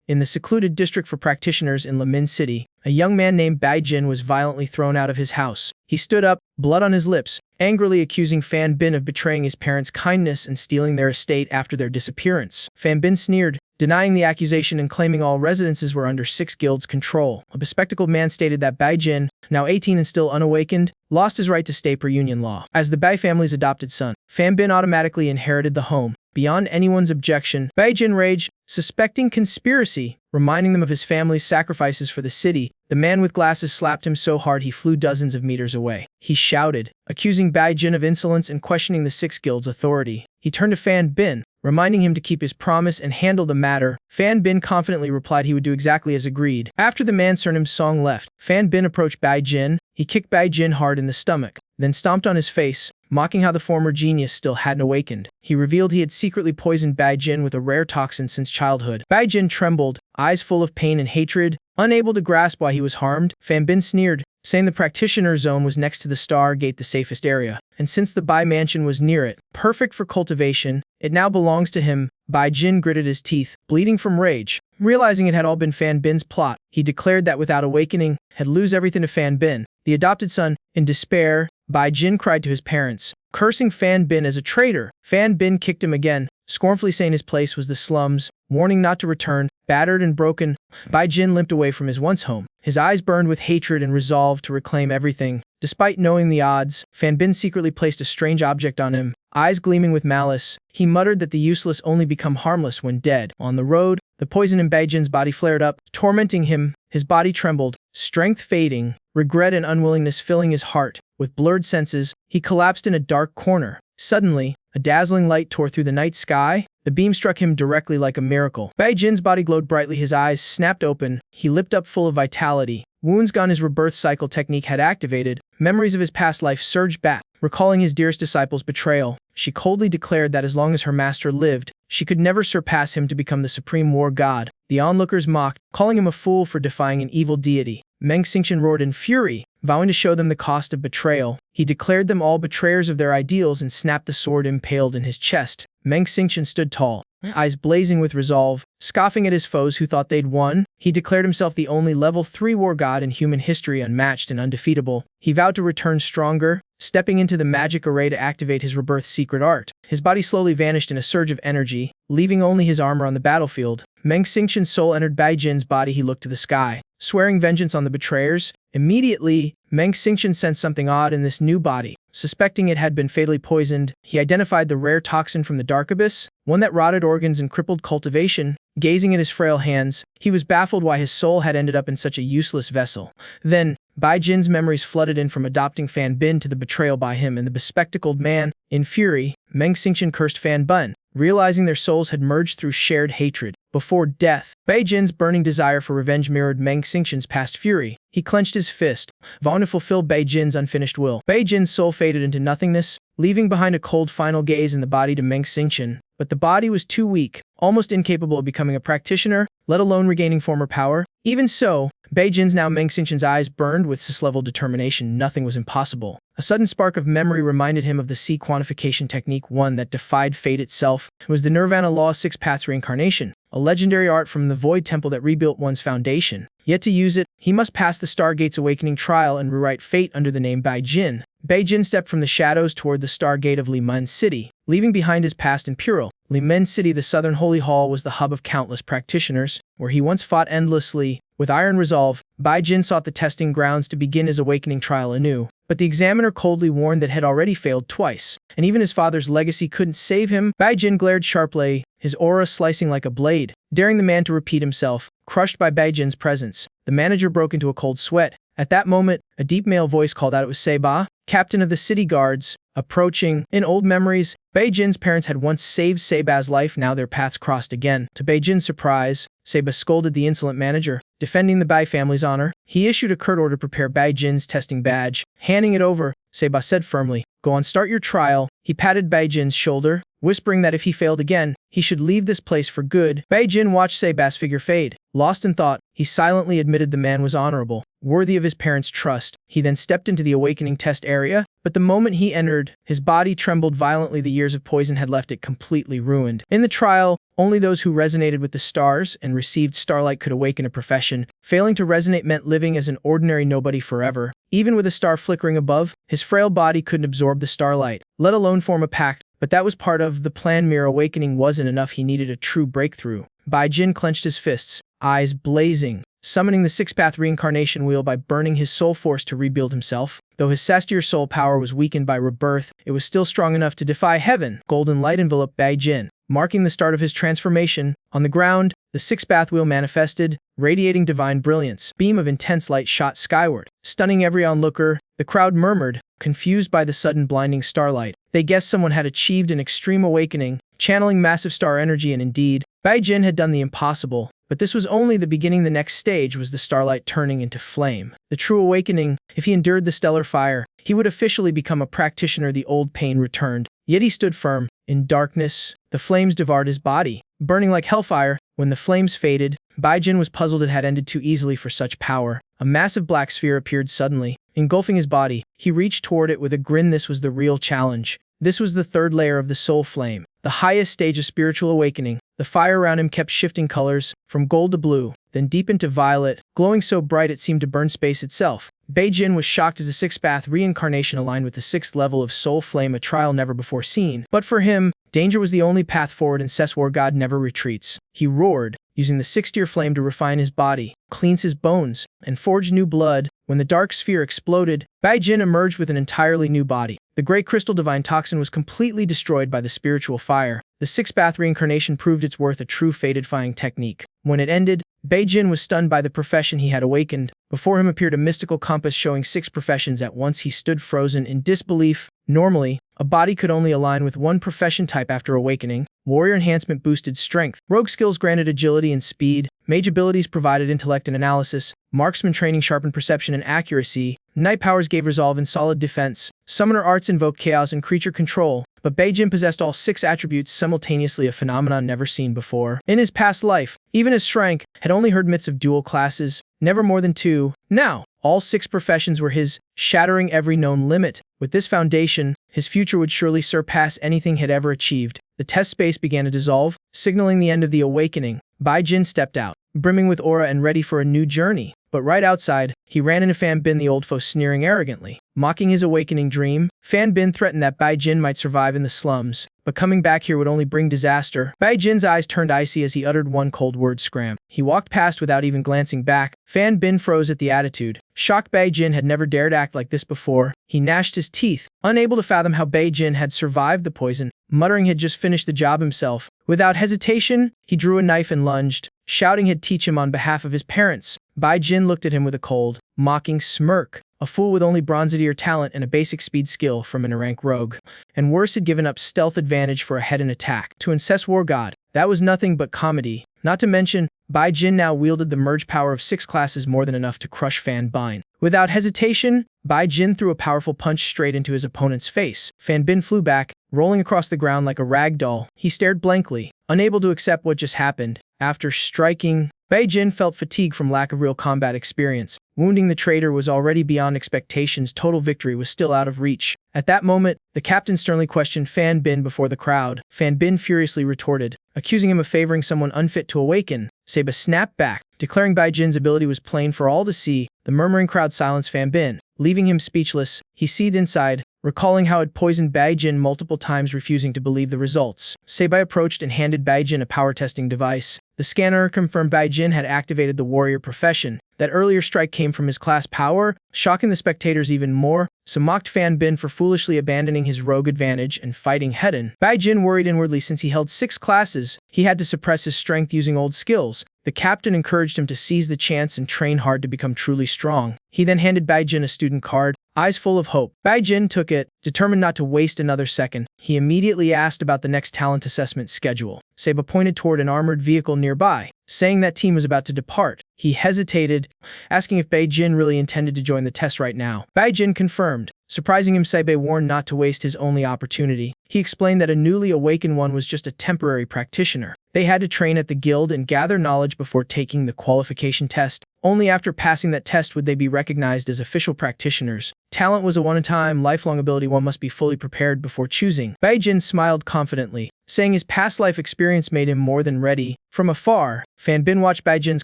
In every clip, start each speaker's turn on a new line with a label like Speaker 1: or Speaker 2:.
Speaker 1: In the secluded district for practitioners in Lamin City, a young man named Bai Jin was violently thrown out of his house. He stood up, blood on his lips, angrily accusing Fan Bin of betraying his parents' kindness and stealing their estate after their disappearance. Fan Bin sneered, denying the accusation and claiming all residences were under 6 guilds' control. A bespectacled man stated that Bai Jin, now 18 and still unawakened, lost his right to stay per union law. As the Bai family's adopted son, Fan Bin automatically inherited the home. Beyond anyone's objection, Bai Jin raged, suspecting conspiracy, reminding them of his family's sacrifices for the city. The man with glasses slapped him so hard he flew dozens of meters away. He shouted, accusing Bai Jin of insolence and questioning the 6 guilds' authority. He turned to Fan Bin, reminding him to keep his promise and handle the matter. Fan Bin confidently replied he would do exactly as agreed. After the man surnamed Song left, Fan Bin approached Bai Jin. He kicked Bai Jin hard in the stomach, then stomped on his face, mocking how the former genius still hadn't awakened. He revealed he had secretly poisoned Bai Jin with a rare toxin since childhood. Bai Jin trembled, eyes full of pain and hatred. Unable to grasp why he was harmed, Fan Bin sneered, saying the practitioner zone was next to the Stargate, the safest area, and since the Bai mansion was near it, perfect for cultivation, it now belongs to him. Bai Jin gritted his teeth, bleeding from rage. Realizing it had all been Fan Bin's plot, he declared that without awakening, he'd lose everything to Fan Bin. The adopted son, in despair, Bai Jin cried to his parents, cursing Fan Bin as a traitor. Fan Bin kicked him again, scornfully saying his place was the slums, warning not to return. Battered and broken, Bai Jin limped away from his once home. His eyes burned with hatred and resolve to reclaim everything. Despite knowing the odds, Fan Bin secretly placed a strange object on him, eyes gleaming with malice. He muttered that the useless only become harmless when dead. On the road, the poison in Bai Jin's body flared up, tormenting him. His body trembled, strength fading, regret and unwillingness filling his heart. With blurred senses, he collapsed in a dark corner. Suddenly, a dazzling light tore through the night sky. The beam struck him directly like a miracle. Bai Jin's body glowed brightly, his eyes snapped open. He leapt up full of vitality. Wounds gone, his rebirth cycle technique had activated. Memories of his past life surged back. Recalling his dearest disciple's betrayal, she coldly declared that as long as her master lived, she could never surpass him to become the supreme war god. The onlookers mocked, calling him a fool for defying an evil deity. Meng Xingqian roared in fury, vowing to show them the cost of betrayal. He declared them all betrayers of their ideals and snapped the sword impaled in his chest. Meng Xingqian stood tall, eyes blazing with resolve, scoffing at his foes who thought they'd won. He declared himself the only level 3 war god in human history, unmatched and undefeatable. He vowed to return stronger, stepping into the magic array to activate his rebirth secret art. His body slowly vanished in a surge of energy, leaving only his armor on the battlefield. Meng Xingqian's soul entered Bai Jin's body. He looked to the sky, swearing vengeance on the betrayers. Immediately, Meng Xingqian sensed something odd in this new body. Suspecting it had been fatally poisoned, he identified the rare toxin from the dark abyss, one that rotted organs and crippled cultivation. Gazing at his frail hands, he was baffled why his soul had ended up in such a useless vessel. Then, Bai Jin's memories flooded in, from adopting Fan Bin to the betrayal by him and the bespectacled man. In fury, Meng Xingqian cursed Fan Bin, realizing their souls had merged through shared hatred. Before death, Bai Jin's burning desire for revenge mirrored Meng Xingqian's past fury. He clenched his fist, vowing to fulfill Bai Jin's unfinished will. Bai Jin's soul faded into nothingness, leaving behind a cold final gaze in the body to Meng Xingqian. But the body was too weak, almost incapable of becoming a practitioner, let alone regaining former power. Even so, Bai Jin's now Meng Xingqian's eyes burned with SSS-level determination. Nothing was impossible. A sudden spark of memory reminded him of the C quantification technique, one that defied fate itself. It was the Nirvana Law 6 Paths Reincarnation, a legendary art from the Void Temple that rebuilt one's foundation. Yet to use it, he must pass the Stargate's awakening trial and rewrite fate under the name Bai Jin. Bai Jin stepped from the shadows toward the Stargate of Limen City, leaving behind his past in Purifying. Limen City, the southern holy hall, was the hub of countless practitioners, where he once fought endlessly. With iron resolve, Bai Jin sought the testing grounds to begin his awakening trial anew. But the examiner coldly warned that had already failed twice, and even his father's legacy couldn't save him. Bai Jin glared sharply, his aura slicing like a blade, daring the man to repeat himself. Crushed by Bai Jin's presence, the manager broke into a cold sweat. At that moment, a deep male voice called out. It was Seba, captain of the city guards, approaching. In old memories, Bai Jin's parents had once saved Seba's life. Now their paths crossed again. To Bai Jin's surprise, Seba scolded the insolent manager. Defending the Bai family's honor, he issued a curt order to prepare Bai Jin's testing badge. Handing it over, Seba said firmly, "Go on, start your trial." He patted Bai Jin's shoulder, whispering that if he failed again, he should leave this place for good. Bai Jin watched Seba's figure fade. Lost in thought, he silently admitted the man was honorable, worthy of his parents' trust. He then stepped into the awakening test area, but the moment he entered, his body trembled violently. The years of poison had left it completely ruined. In the trial, Only those who resonated with the stars and received starlight could awaken a profession. Failing to resonate meant living as an ordinary nobody forever. Even with a star flickering above, his frail body couldn't absorb the starlight, let alone form a pact. But that was part of the plan. Mere awakening wasn't enough. He needed a true breakthrough. Baijin clenched his fists, eyes blazing, summoning the six-path reincarnation wheel by burning his soul force to rebuild himself. Though his sastier soul power was weakened by rebirth, it was still strong enough to defy heaven. Golden light enveloped Baijin, marking the start of his transformation. On the ground, the six-path wheel manifested, radiating divine brilliance. Beam of intense light shot skyward, stunning every onlooker. The crowd murmured, confused by the sudden blinding starlight. They guessed someone had achieved an extreme awakening, channeling massive star energy, and indeed, Baijin had done the impossible. But this was only the beginning. The next stage was the starlight turning into flame. The true awakening. If he endured the stellar fire, he would officially become a practitioner. The old pain returned, yet he stood firm. In darkness, the flames devoured his body, burning like hellfire. When the flames faded, Baijin was puzzled. It had ended too easily for such power. A massive black sphere appeared suddenly, engulfing his body. He reached toward it with a grin. This was the real challenge. This was the third layer of the soul flame, the highest stage of spiritual awakening. The fire around him kept shifting colors, from gold to blue, then deep into violet, glowing so bright it seemed to burn space itself. Baijin was shocked as the sixth-path reincarnation aligned with the sixth level of soul flame, a trial never before seen. But for him, danger was the only path forward. In SSS-War, God never retreats. He roared, using the sixth-tier flame to refine his body, cleanse his bones, and forge new blood. When the dark sphere exploded, Baijin emerged with an entirely new body. The great crystal divine toxin was completely destroyed by the spiritual fire. The sixth-path reincarnation proved its worth, a true fate-defying technique. When it ended, Baijin was stunned by the profession he had awakened. Before him appeared a mystical compass showing 6 professions at once. He stood frozen in disbelief. Normally, a body could only align with one profession type after awakening. Warrior enhancement boosted strength. Rogue skills granted agility and speed. Mage abilities provided intellect and analysis. Marksman training sharpened perception and accuracy. Knight powers gave resolve and solid defense. Summoner arts invoked chaos and creature control. But Baijin possessed all 6 attributes simultaneously, a phenomenon never seen before. In his past life, even as Shrank had only heard myths of dual classes, never more than 2. Now, all 6 professions were his, shattering every known limit. With this foundation, his future would surely surpass anything he had ever achieved. The test space began to dissolve, signaling the end of the awakening. Baijin stepped out, brimming with aura and ready for a new journey. But right outside, he ran into Fan Bin, the old foe, sneering arrogantly. Mocking his awakening dream, Fan Bin threatened that Baijin might survive in the slums, but coming back here would only bring disaster. Baijin's eyes turned icy as he uttered one cold word: scram. He walked past without even glancing back. Fan Bin froze at the attitude. Shocked, Baijin had never dared act like this before. He gnashed his teeth, unable to fathom how Baijin had survived the poison, muttering he'd just finished the job himself. Without hesitation, he drew a knife and lunged, shouting he'd teach him on behalf of his parents. Baijin looked at him with a cold, mocking smirk. A fool with only bronze-ear talent and a basic speed skill from an rank rogue. And worse, had given up stealth advantage for a head-in attack. To SSS-War God, that was nothing but comedy. Not to mention, Baijin now wielded the merge power of 6 classes, more than enough to crush Fan Bin. Without hesitation, Baijin threw a powerful punch straight into his opponent's face. Fan Bin flew back, rolling across the ground like a rag doll. He stared blankly, unable to accept what just happened. After striking, Baijin felt fatigue from lack of real combat experience. Wounding the traitor was already beyond expectations. Total victory was still out of reach. At that moment, the captain sternly questioned Fan Bin before the crowd. Fan Bin furiously retorted, accusing him of favoring someone unfit to awaken. Seba snapped back, declaring Baijin's ability was plain for all to see. The murmuring crowd silenced Fan Bin, leaving him speechless. He seethed inside, recalling how it poisoned Baijin multiple times, refusing to believe the results. Seba approached and handed Baijin a power testing device. The scanner confirmed Baijin had activated the warrior profession. That earlier strike came from his class power, shocking the spectators even more. So mocked Fan Bin for foolishly abandoning his rogue advantage and fighting head-in. Baijin worried inwardly. Since he held 6 classes, he had to suppress his strength using old skills. The captain encouraged him to seize the chance and train hard to become truly strong. He then handed Baijin a student card, eyes full of hope. Baijin took it, determined not to waste another second. He immediately asked about the next talent assessment schedule. Seba pointed toward an armored vehicle nearby, saying that team was about to depart. He hesitated, asking if Baijin really intended to join the test right now. Baijin confirmed. Surprising him, Seba warned not to waste his only opportunity. He explained that a newly awakened one was just a temporary practitioner. They had to train at the guild and gather knowledge before taking the qualification test. Only after passing that test would they be recognized as official practitioners. Talent was a one-time, lifelong ability one must be fully prepared before choosing. Baijin smiled confidently, saying his past life experience made him more than ready. From afar, Fan Bin watched Baijin's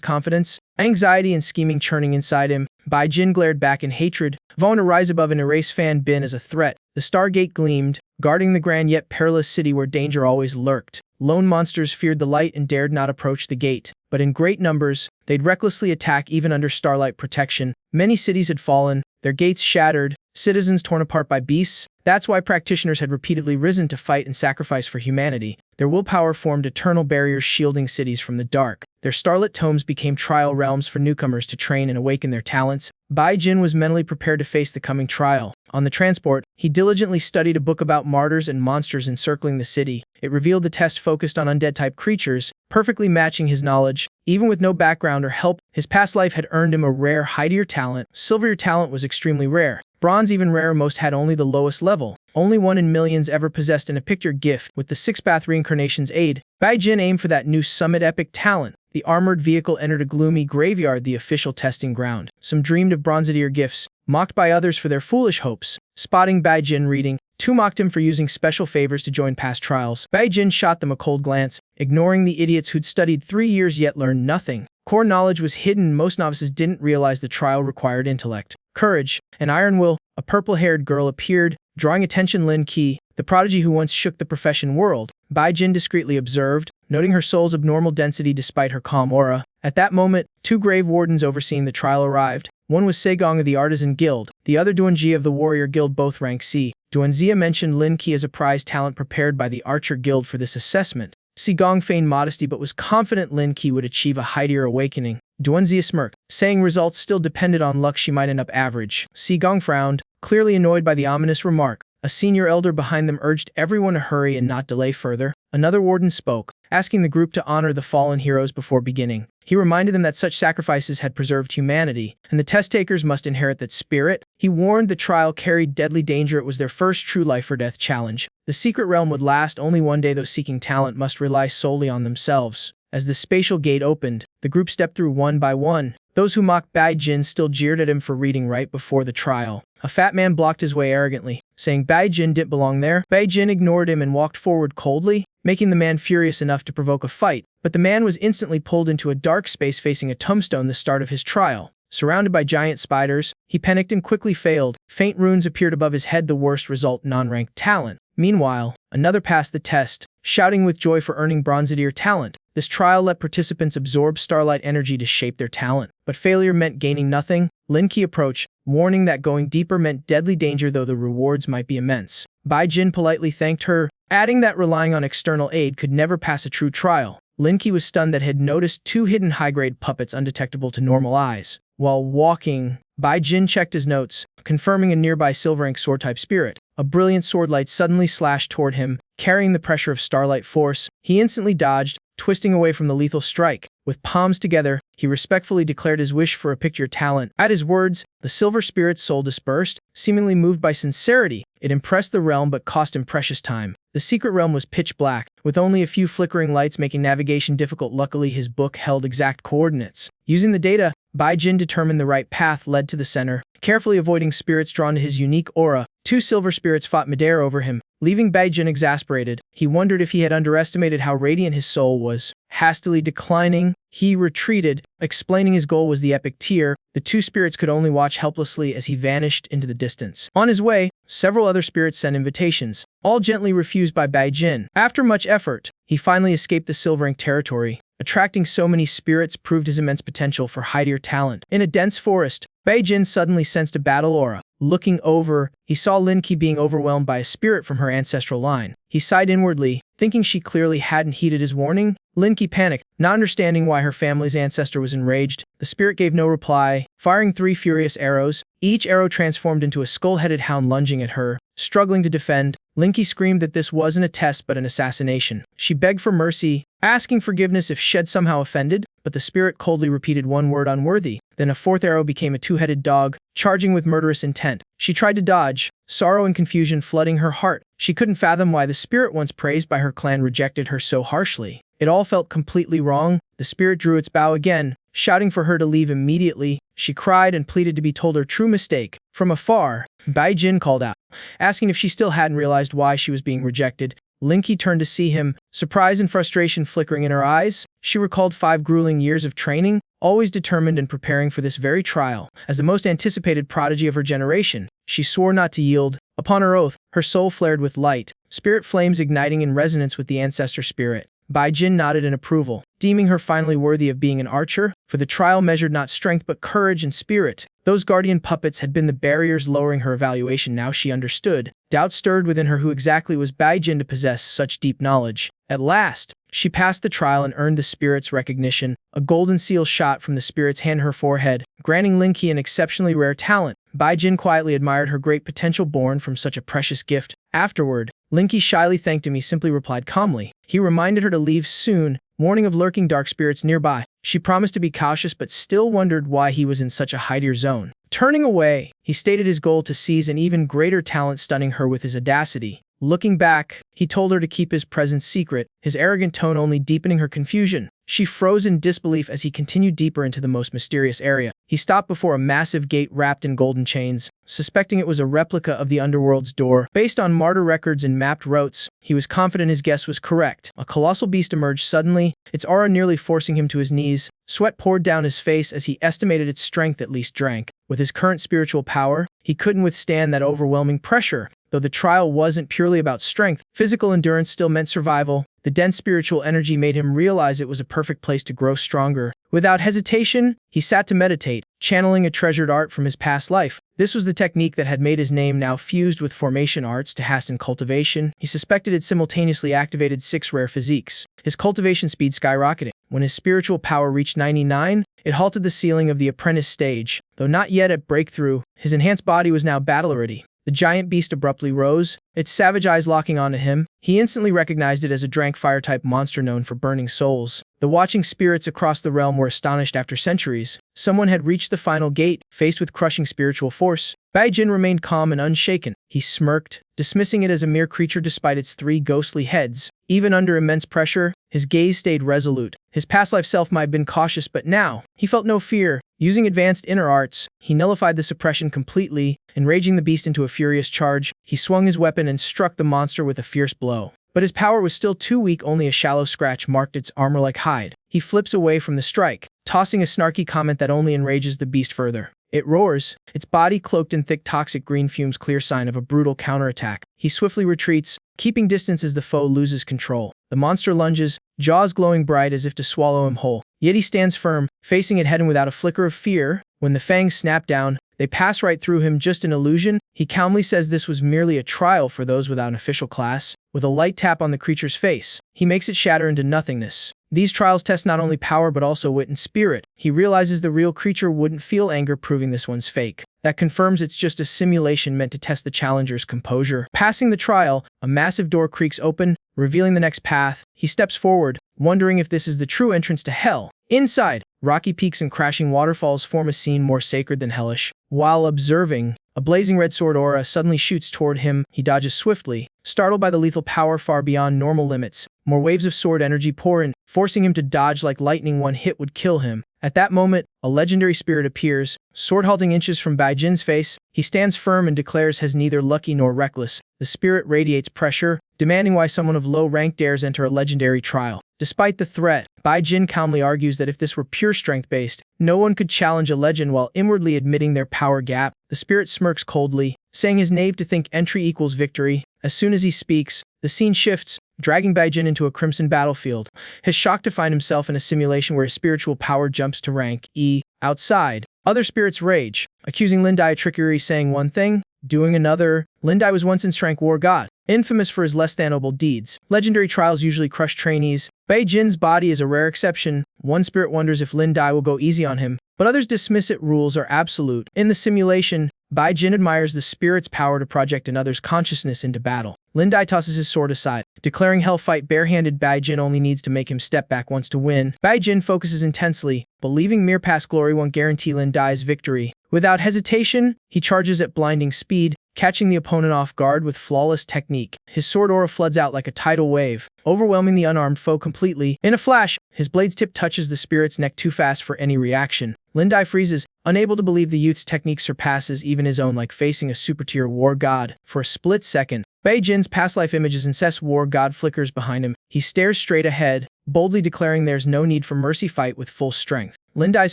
Speaker 1: confidence, anxiety and scheming churning inside him. Baijin glared back in hatred, vowing to rise above and erase Fan Bin as a threat. The Stargate gleamed, guarding the grand yet perilous city where danger always lurked. Lone monsters feared the light and dared not approach the gate, but in great numbers, they'd recklessly attack even under starlight protection. Many cities had fallen, their gates shattered, citizens torn apart by beasts. That's why practitioners had repeatedly risen to fight and sacrifice for humanity. Their willpower formed eternal barriers shielding cities from the dark. Their starlit tomes became trial realms for newcomers to train and awaken their talents. Baijin was mentally prepared to face the coming trial. On the transport, he diligently studied a book about martyrs and monsters encircling the city. It revealed the test focused on undead-type creatures, perfectly matching his knowledge. Even with no background or help, his past life had earned him a rare high-tier talent. Silver talent was extremely rare. Bronze, even rarer, most had only the lowest level. Only one in millions ever possessed an epic gift. With the six-path reincarnation's aid, Baijin aimed for that new summit epic talent. The armored vehicle entered a gloomy graveyard, the official testing ground. Some dreamed of bronze-tier gifts, mocked by others for their foolish hopes. Spotting Baijin reading, two mocked him for using special favors to join past trials. Baijin shot them a cold glance, ignoring the idiots who'd studied 3 years yet learned nothing. Core knowledge was hidden. Most novices didn't realize the trial required intellect, courage, and iron will. A purple-haired girl appeared, drawing attention. Lin Qi, the prodigy who once shook the profession world. Baijin discreetly observed, noting her soul's abnormal density despite her calm aura. At that moment, two grave wardens overseeing the trial arrived. One was Segong of the Artisan Guild, the other Duanjia of the Warrior Guild, both rank C. Duanjia mentioned Lin Qi as a prize talent prepared by the Archer Guild for this assessment. Segong feigned modesty but was confident Lin Qi would achieve a high-tier awakening. Duanjia smirked, saying results still depended on luck, she might end up average. Segong frowned, clearly annoyed by the ominous remark. A senior elder behind them urged everyone to hurry and not delay further. Another warden spoke, asking the group to honor the fallen heroes before beginning. He reminded them that such sacrifices had preserved humanity, and the test-takers must inherit that spirit. He warned the trial carried deadly danger. It was their first true life-or-death challenge. The secret realm would last only one day. Those seeking talent must rely solely on themselves. As the spatial gate opened, the group stepped through one by one. Those who mocked Baijin still jeered at him for reading right before the trial. A fat man blocked his way arrogantly, saying Baijin didn't belong there. Baijin ignored him and walked forward coldly, making the man furious enough to provoke a fight. But the man was instantly pulled into a dark space facing a tombstone, the start of his trial. Surrounded by giant spiders, he panicked and quickly failed. Faint runes appeared above his head, the worst result, non-ranked talent. Meanwhile, another passed the test, shouting with joy for earning bronze-tier talent. This trial let participants absorb starlight energy to shape their talent, but failure meant gaining nothing. Lin Qi approached, warning that going deeper meant deadly danger, though the rewards might be immense. Baijin politely thanked her, adding that relying on external aid could never pass a true trial. Lin Qi was stunned that had noticed two hidden high-grade puppets undetectable to normal eyes. While walking, Baijin checked his notes, confirming a nearby silver-ink sword-type spirit. A brilliant swordlight suddenly slashed toward him, carrying the pressure of starlight force. He instantly dodged, twisting away from the lethal strike. With palms together, he respectfully declared his wish for a picture talent. At his words, the silver spirit's soul dispersed, seemingly moved by sincerity. It impressed the realm but cost him precious time. The secret realm was pitch black, with only a few flickering lights making navigation difficult. Luckily, his book held exact coordinates. Using the data, Baijin determined the right path led to the center, carefully avoiding spirits drawn to his unique aura. Two silver spirits fought midair over him, leaving Baijin exasperated. He wondered if he had underestimated how radiant his soul was. Hastily declining, he retreated, explaining his goal was the epic tier. The two spirits could only watch helplessly as he vanished into the distance. On his way, several other spirits sent invitations, all gently refused by Baijin. After much effort, he finally escaped the silver-ink territory. Attracting so many spirits proved his immense potential for high-tier talent. In a dense forest, Baijin suddenly sensed a battle aura. Looking over, he saw Lin Qi being overwhelmed by a spirit from her ancestral line. He sighed inwardly, thinking she clearly hadn't heeded his warning. Lin Qi panicked, not understanding why her family's ancestor was enraged. The spirit gave no reply, firing 3 furious arrows. Each arrow transformed into a skull-headed hound lunging at her. Struggling to defend, Lin Qi screamed that this wasn't a test but an assassination. She begged for mercy, asking forgiveness if she'd somehow offended, but the spirit coldly repeated one word: unworthy. Then a 4th arrow became a 2-headed dog, charging with murderous intent. She tried to dodge, sorrow and confusion flooding her heart. She couldn't fathom why the spirit once praised by her clan rejected her so harshly. It all felt completely wrong. The spirit drew its bow again, shouting for her to leave immediately. She cried and pleaded to be told her true mistake. From afar, Baijin called out, asking if she still hadn't realized why she was being rejected. Linky turned to see him, surprise and frustration flickering in her eyes. She recalled 5 grueling years of training, always determined and preparing for this very trial. As the most anticipated prodigy of her generation, she swore not to yield. Upon her oath, her soul flared with light, spirit flames igniting in resonance with the ancestor spirit. Baijin nodded in approval, deeming her finally worthy of being an archer, for the trial measured not strength but courage and spirit. Those guardian puppets had been the barriers lowering her evaluation. Now she understood. Doubt stirred within her who exactly was Baijin to possess such deep knowledge. At last, she passed the trial and earned the spirit's recognition, a golden seal shot from the spirit's hand her forehead, granting Linky an exceptionally rare talent. Baijin quietly admired her great potential born from such a precious gift. Afterward, Linky shyly thanked him. He simply replied calmly. He reminded her to leave soon, warning of lurking dark spirits nearby. She promised to be cautious but still wondered why he was in such a hidey zone. Turning away, he stated his goal to seize an even greater talent, stunning her with his audacity. Looking back, he told her to keep his presence secret, his arrogant tone only deepening her confusion. She froze in disbelief as he continued deeper into the most mysterious area. He stopped before a massive gate wrapped in golden chains, suspecting it was a replica of the underworld's door. Based on martyr records and mapped routes, he was confident his guess was correct. A colossal beast emerged suddenly, its aura nearly forcing him to his knees. Sweat poured down his face as he estimated its strength at least drank. With his current spiritual power, he couldn't withstand that overwhelming pressure. Though the trial wasn't purely about strength, physical endurance still meant survival. The dense spiritual energy made him realize it was a perfect place to grow stronger. Without hesitation, he sat to meditate, channeling a treasured art from his past life. This was the technique that had made his name, now fused with formation arts to hasten cultivation. He suspected it simultaneously activated 6 rare physiques. His cultivation speed skyrocketed. When his spiritual power reached 99, it halted the ceiling of the apprentice stage. Though not yet at breakthrough, his enhanced body was now battle-ready. The giant beast abruptly rose, its savage eyes locking onto him. He instantly recognized it as a Drank fire-type monster known for burning souls. The watching spirits across the realm were astonished. After centuries, someone had reached the final gate, faced with crushing spiritual force. Baijin remained calm and unshaken. He smirked, dismissing it as a mere creature despite its 3 ghostly heads. Even under immense pressure, his gaze stayed resolute. His past life self might have been cautious, but now, he felt no fear. Using advanced inner arts, he nullified the suppression completely, enraging the beast into a furious charge. He swung his weapon and struck the monster with a fierce blow. But his power was still too weak. Only a shallow scratch marked its armor-like hide. He flips away from the strike, tossing a snarky comment that only enrages the beast further. It roars, its body cloaked in thick toxic green fumes, clear sign of a brutal counterattack. He swiftly retreats, keeping distance as the foe loses control. The monster lunges, jaws glowing bright as if to swallow him whole. Yet he stands firm, facing it head on without a flicker of fear. When the fangs snap down, they pass right through him, just an illusion. He calmly says this was merely a trial for those without an official class. With a light tap on the creature's face, he makes it shatter into nothingness. These trials test not only power but also wit and spirit. He realizes the real creature wouldn't feel anger, proving this one's fake. That confirms it's just a simulation meant to test the challenger's composure. Passing the trial, a massive door creaks open, revealing the next path. He steps forward, wondering if this is the true entrance to hell. Inside, rocky peaks and crashing waterfalls form a scene more sacred than hellish. While observing, a blazing red sword aura suddenly shoots toward him. He dodges swiftly, startled by the lethal power far beyond normal limits. More waves of sword energy pour in, forcing him to dodge like lightning. One hit would kill him. At that moment, a legendary spirit appears, sword halting inches from Baijin's face. He stands firm and declares he's neither lucky nor reckless. The spirit radiates pressure, demanding why someone of low rank dares enter a legendary trial. Despite the threat, Baijin calmly argues that if this were pure strength-based, no one could challenge a legend, while inwardly admitting their power gap. The spirit smirks coldly, saying his knave to think entry equals victory. As soon as he speaks, the scene shifts, dragging Baijin into a crimson battlefield. His shock to find himself in a simulation where his spiritual power jumps to rank E. Outside, other spirits rage, accusing Lindai of trickery, saying one thing, doing another. Lindai was once in Stargate god, infamous for his less than noble deeds. Legendary trials usually crush trainees. Baijin's body is a rare exception. One spirit wonders if Lindai will go easy on him, but others dismiss it. Rules are absolute. In the simulation, Baijin admires the spirit's power to project another's consciousness into battle. Lindai tosses his sword aside, declaring hell fight barehanded. Baijin only needs to make him step back once to win. Baijin focuses intensely, believing mere past glory won't guarantee Lindai's victory. Without hesitation, he charges at blinding speed, catching the opponent off guard with flawless technique. His sword aura floods out like a tidal wave, overwhelming the unarmed foe completely. In a flash, his blade's tip touches the spirit's neck too fast for any reaction. Lindai freezes, unable to believe the youth's technique surpasses even his own, like facing a super-tier war god. For a split second, Beijin's past life images and SSS-War god flickers behind him. He stares straight ahead, boldly declaring there's no need for mercy. Fight with full strength. Lindai's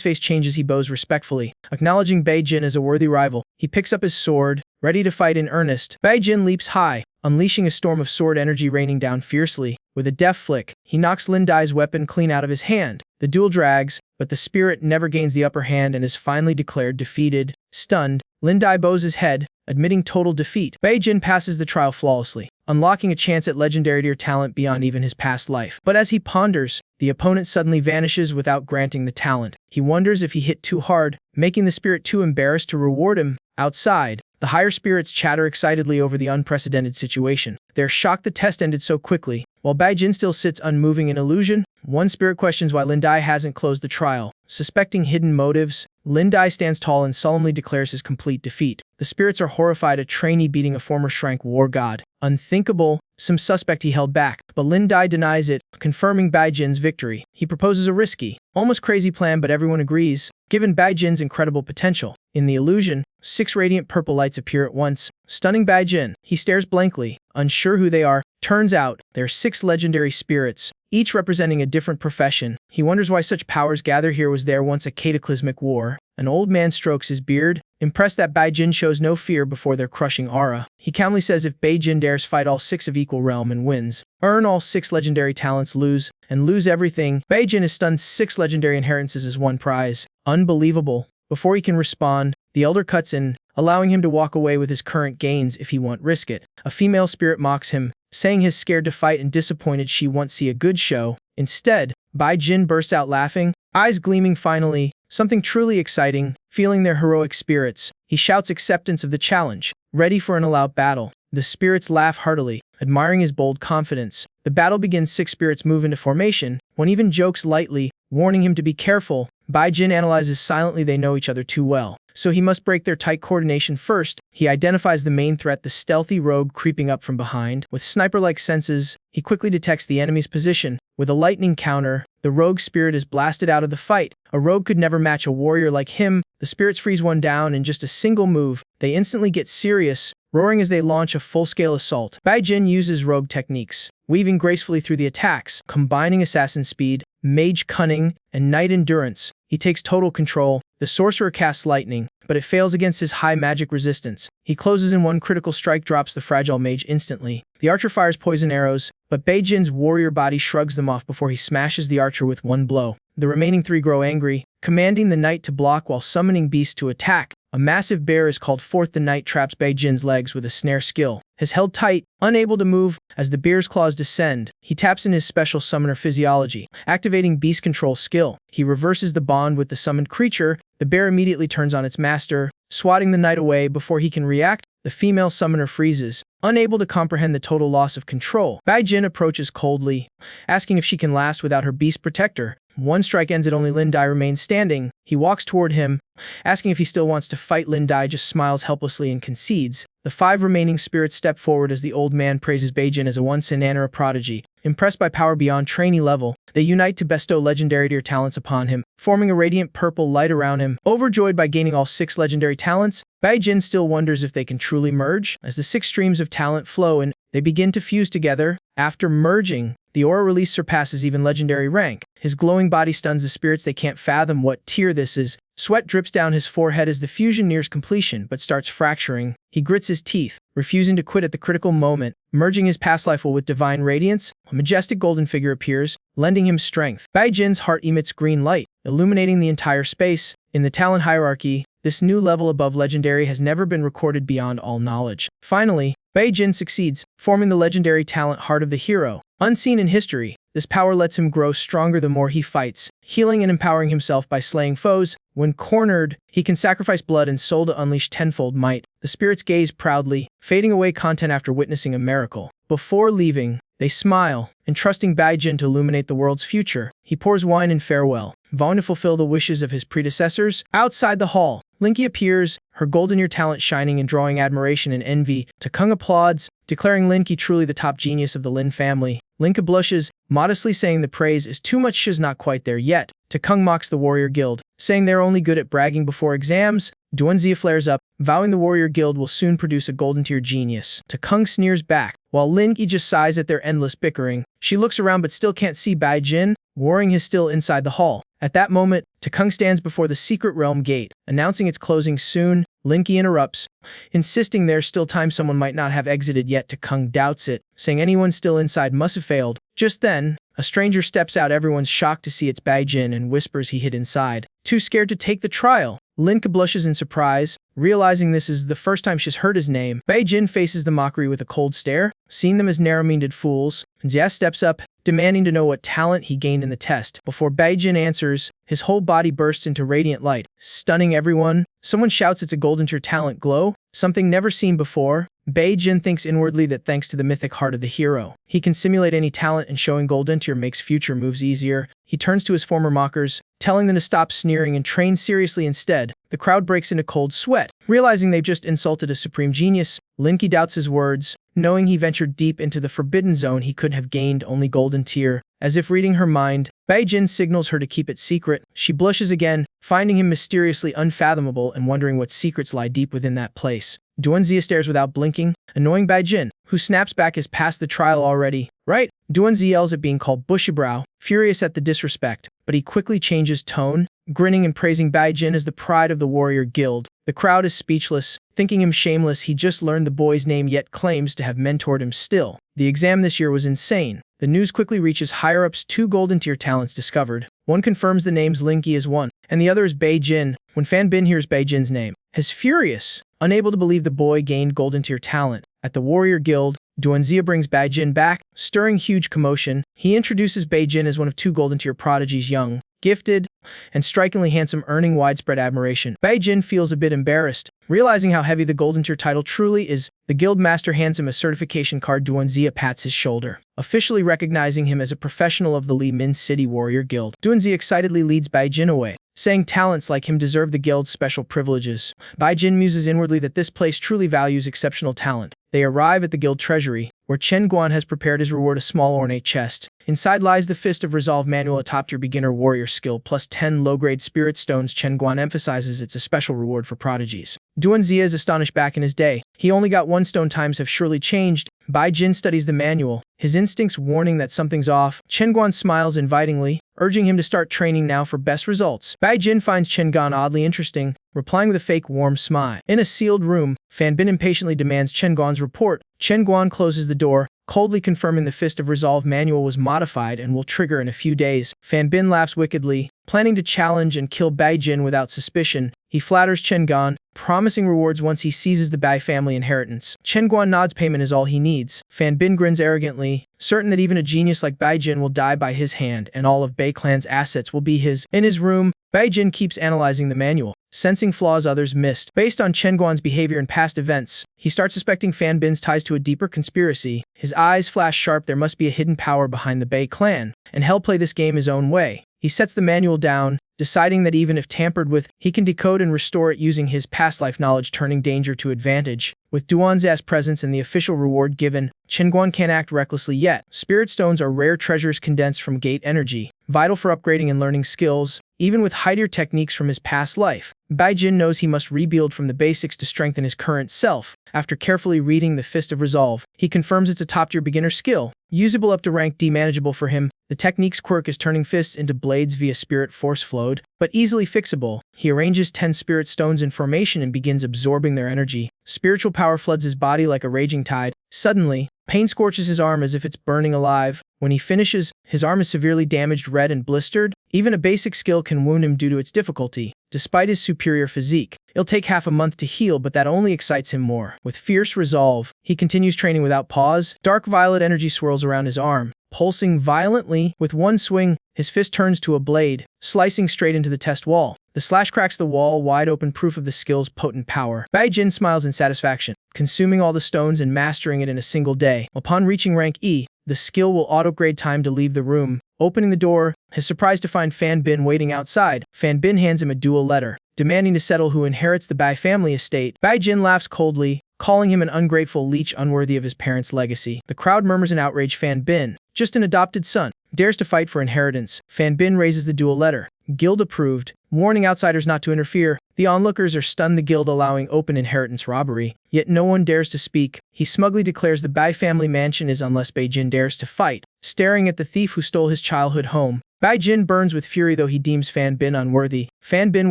Speaker 1: face changes. He bows respectfully, acknowledging Beijin as a worthy rival. He picks up his sword, ready to fight in earnest. Beijin leaps high, unleashing a storm of sword energy raining down fiercely. With a deft flick, he knocks Lindai's weapon clean out of his hand. The duel drags, but the spirit never gains the upper hand and is finally declared defeated. Stunned, Lindai bows his head, admitting total defeat. Beijin passes the trial flawlessly, unlocking a chance at legendary tier talent beyond even his past life. But as he ponders, the opponent suddenly vanishes without granting the talent. He wonders if he hit too hard, making the spirit too embarrassed to reward him. Outside, the higher spirits chatter excitedly over the unprecedented situation. They're shocked the test ended so quickly. While Beijin still sits unmoving in illusion, one spirit questions why Lindai hasn't closed the trial. Suspecting hidden motives, Lindai stands tall and solemnly declares his complete defeat. The spirits are horrified, a trainee beating a former Shrank war god. Unthinkable, some suspect he held back, but Lindai denies it, confirming Beijin's victory. He proposes a risky, almost crazy plan, but everyone agrees, given Beijin's incredible potential. In the illusion, 6 radiant purple lights appear at once, stunning Beijin. He stares blankly, unsure who they are. Turns out, they're 6 legendary spirits, each representing a different profession. He wonders why such powers gather here. Was there once a cataclysmic war? An old man strokes his beard, impressed that Beijin shows no fear before their crushing aura. He calmly says if Beijin dares fight all 6 of equal realm and wins, earn all 6 legendary talents, lose everything. Beijin is stunned. 6 legendary inheritances as one prize. Unbelievable. Before he can respond, the elder cuts in, allowing him to walk away with his current gains if he won't risk it. A female spirit mocks him, saying he's scared to fight and disappointed she won't see a good show. Instead, Beijin bursts out laughing, eyes gleaming. Finally, something truly exciting. Feeling their heroic spirits, he shouts acceptance of the challenge, ready for an all-out battle. The spirits laugh heartily, admiring his bold confidence. The battle begins. 6 spirits move into formation. One even jokes lightly, warning him to be careful. Beijin analyzes silently. They know each other too well, so he must break their tight coordination first. He identifies the main threat, the stealthy rogue creeping up from behind. With sniper-like senses, he quickly detects the enemy's position. With a lightning counter, the rogue spirit is blasted out of the fight. A rogue could never match a warrior like him. The spirits freeze one down in just a single move. They instantly get serious, roaring as they launch a full-scale assault. Beijin uses rogue techniques, weaving gracefully through the attacks, combining assassin speed, mage cunning, and knight endurance. He takes total control. The sorcerer casts lightning, but it fails against his high magic resistance. He closes in. One critical strike drops the fragile mage instantly. The archer fires poison arrows, but Beijin's warrior body shrugs them off before he smashes the archer with one blow. The remaining 3 grow angry, commanding the knight to block while summoning beasts to attack. A massive bear is called forth. The knight traps Beijin's legs with a snare skill. Is held tight, unable to move. As the bear's claws descend, he taps in his special summoner physiology, activating beast control skill. He reverses the bond with the summoned creature. The bear immediately turns on its master, swatting the knight away before he can react. The female summoner freezes, unable to comprehend the total loss of control. Beijin approaches coldly, asking if she can last without her beast protector. One strike ends it. Only Lindai remains standing. He walks toward him, asking if he still wants to fight. Lindai just smiles helplessly and concedes. The 5 remaining spirits step forward as the old man praises Beijin as a once-in-a prodigy. Impressed by power beyond trainee level, they unite to bestow legendary tier talents upon him, forming a radiant purple light around him. Overjoyed by gaining all 6 legendary talents, Beijin still wonders if they can truly merge. As the 6 streams of talent flow and they begin to fuse together, after merging, the aura release surpasses even legendary rank. His glowing body stuns the spirits. They can't fathom what tier this is. Sweat drips down his forehead as the fusion nears completion but starts fracturing. He grits his teeth, refusing to quit at the critical moment. Merging his past life with divine radiance, a majestic golden figure appears, lending him strength. Beijin's heart emits green light, illuminating the entire space. In the talent hierarchy, this new level above legendary has never been recorded beyond all knowledge. Finally, Beijin succeeds, forming the legendary talent Heart of the Hero. Unseen in history, this power lets him grow stronger the more he fights, healing and empowering himself by slaying foes. When cornered, he can sacrifice blood and soul to unleash tenfold might. The spirits gaze proudly, fading away content after witnessing a miracle. Before leaving, they smile, entrusting Beijin to illuminate the world's future. He pours wine in farewell, vowing to fulfill the wishes of his predecessors. Outside the hall, Linky appears, her golden ear talent shining and drawing admiration and envy. Takung applauds, declaring Linky truly the top genius of the Lin family. Linka blushes, modestly saying the praise is too much. She's not quite there yet. Takung mocks the Warrior Guild, saying they're only good at bragging before exams. Duanzia flares up, vowing the Warrior Guild will soon produce a golden tier genius. Takung sneers back, while Lin Yi just sighs at their endless bickering. She looks around but still can't see Bai Jin. Warring is still inside the hall. At that moment, Takung stands before the secret realm gate, announcing its closing soon. Lin Yi interrupts, insisting there's still time. Someone might not have exited yet. Takung doubts it, saying anyone still inside must have failed. Just then, a stranger steps out. Everyone's shocked to see it's Bai Jin and whispers he hid inside, too scared to take the trial. Linka blushes in surprise, realizing this is the first time she's heard his name. Bai Jin faces the mockery with a cold stare, seeing them as narrow-minded fools. Jia steps up, demanding to know what talent he gained in the test. Before Bai Jin answers, his whole body bursts into radiant light, stunning everyone. Someone shouts it's a golden tier talent glow, something never seen before. Bai Jin thinks inwardly that thanks to the mythic heart of the hero, he can simulate any talent, and showing golden tier makes future moves easier. He turns to his former mockers, telling them to stop sneering and train seriously instead. The crowd breaks into cold sweat, realizing they've just insulted a supreme genius. Lin Yi doubts his words, knowing he ventured deep into the forbidden zone. He could have gained only golden tier. As if reading her mind, Bai Jin signals her to keep it secret. She blushes again, finding him mysteriously unfathomable and wondering what secrets lie deep within that place. Duanzia stares without blinking, annoying Bai Jin, who snaps back has passed the trial already. Right? Duanzia yells at being called bushybrow, furious at the disrespect, but he quickly changes tone, grinning and praising Bai Jin as the pride of the Warrior Guild. The crowd is speechless, thinking him shameless. He just learned the boy's name yet claims to have mentored him still. The exam this year was insane. The news quickly reaches higher-ups. 2 golden tier talents discovered. One confirms the names Lin Yi as one, and the other is Bai Jin. When Fan Bin hears Bai Jin's name, he's furious, unable to believe the boy gained golden tier talent. At the Warrior Guild, Duanzia brings Bai Jin back, stirring huge commotion. He introduces Bai Jin as one of 2 golden tier prodigies, young, gifted, and strikingly handsome, earning widespread admiration. Bai Jin feels a bit embarrassed, realizing how heavy the golden tier title truly is. The guild master hands him a certification card. Duanzia pats his shoulder, officially recognizing him as a professional of the Li Min City Warrior Guild. Duanzia excitedly leads Bai Jin away, saying talents like him deserve the guild's special privileges. Bai Jin muses inwardly that this place truly values exceptional talent. They arrive at the guild treasury, where Chen Guan has prepared his reward, a small ornate chest. Inside lies the Fist of Resolve manual, a top-tier beginner warrior skill, plus 10 low-grade spirit stones. Chen Guan emphasizes it's a special reward for prodigies. Duanzia is astonished. Back in his day, he only got 1 stone. Times have surely changed. Bai Jin studies the manual, his instincts warning that something's off. Chen Guan smiles invitingly, urging him to start training now for best results. Bai Jin finds Chen Guan oddly interesting, replying with a fake warm smile. In a sealed room, Fan Bin impatiently demands Chen Guan's report. Chen Guan closes the door, coldly confirming the Fist of Resolve manual was modified and will trigger in a few days. Fan Bin laughs wickedly, planning to challenge and kill Bai Jin without suspicion. He flatters Chen Guan, promising rewards once he seizes the Bai family inheritance. Chen Guan nods. Payment is all he needs. Fan Bin grins arrogantly, certain that even a genius like Bai Jin will die by his hand and all of Bai clan's assets will be his. In his room, Bai Jin keeps analyzing the manual, sensing flaws others missed. Based on Chen Guan's behavior and past events, he starts suspecting Fan Bin's ties to a deeper conspiracy. His eyes flash sharp. There must be a hidden power behind the Bai clan, and he'll play this game his own way. He sets the manual down, deciding that even if tampered with, he can decode and restore it using his past life knowledge, turning danger to advantage. With Duanzia's presence and the official reward given, Chen Guan can't act recklessly yet. Spirit stones are rare treasures condensed from gate energy, vital for upgrading and learning skills, even with higher techniques from his past life. Bai Jin knows he must rebuild from the basics to strengthen his current self. After carefully reading the Fist of Resolve, he confirms it's a top-tier beginner skill, usable up to rank D. Manageable for him. The technique's quirk is turning fists into blades via spirit force flowed, but easily fixable. He arranges 10 spirit stones in formation and begins absorbing their energy. Spiritual power floods his body like a raging tide. Suddenly, pain scorches his arm as if it's burning alive. When he finishes, his arm is severely damaged, red and blistered. Even a basic skill can wound him due to its difficulty. Despite his superior physique, it'll take half a month to heal, but that only excites him more. With fierce resolve, he continues training without pause. Dark violet energy swirls around his arm, pulsing violently. With one swing, his fist turns to a blade, slicing straight into the test wall. The slash cracks the wall wide open, proof of the skill's potent power. Bai Jin smiles in satisfaction, consuming all the stones and mastering it in a single day. Upon reaching rank E, the skill will auto-upgrade. Time to leave the room. Opening the door, he's surprised to find Fan Bin waiting outside. Fan Bin hands him a dual letter, demanding to settle who inherits the Bai family estate. Bai Jin laughs coldly, calling him an ungrateful leech unworthy of his parents' legacy. The crowd murmurs in outrage. Fan Bin, just an adopted son, dares to fight for inheritance. Fan Bin raises the duel letter. Guild approved, warning outsiders not to interfere. The onlookers are stunned, the guild allowing open inheritance robbery. Yet no one dares to speak. He smugly declares the Bai family mansion is unless Bai Jin dares to fight, staring at the thief who stole his childhood home. Bai Jin burns with fury though he deems Fan Bin unworthy. Fan Bin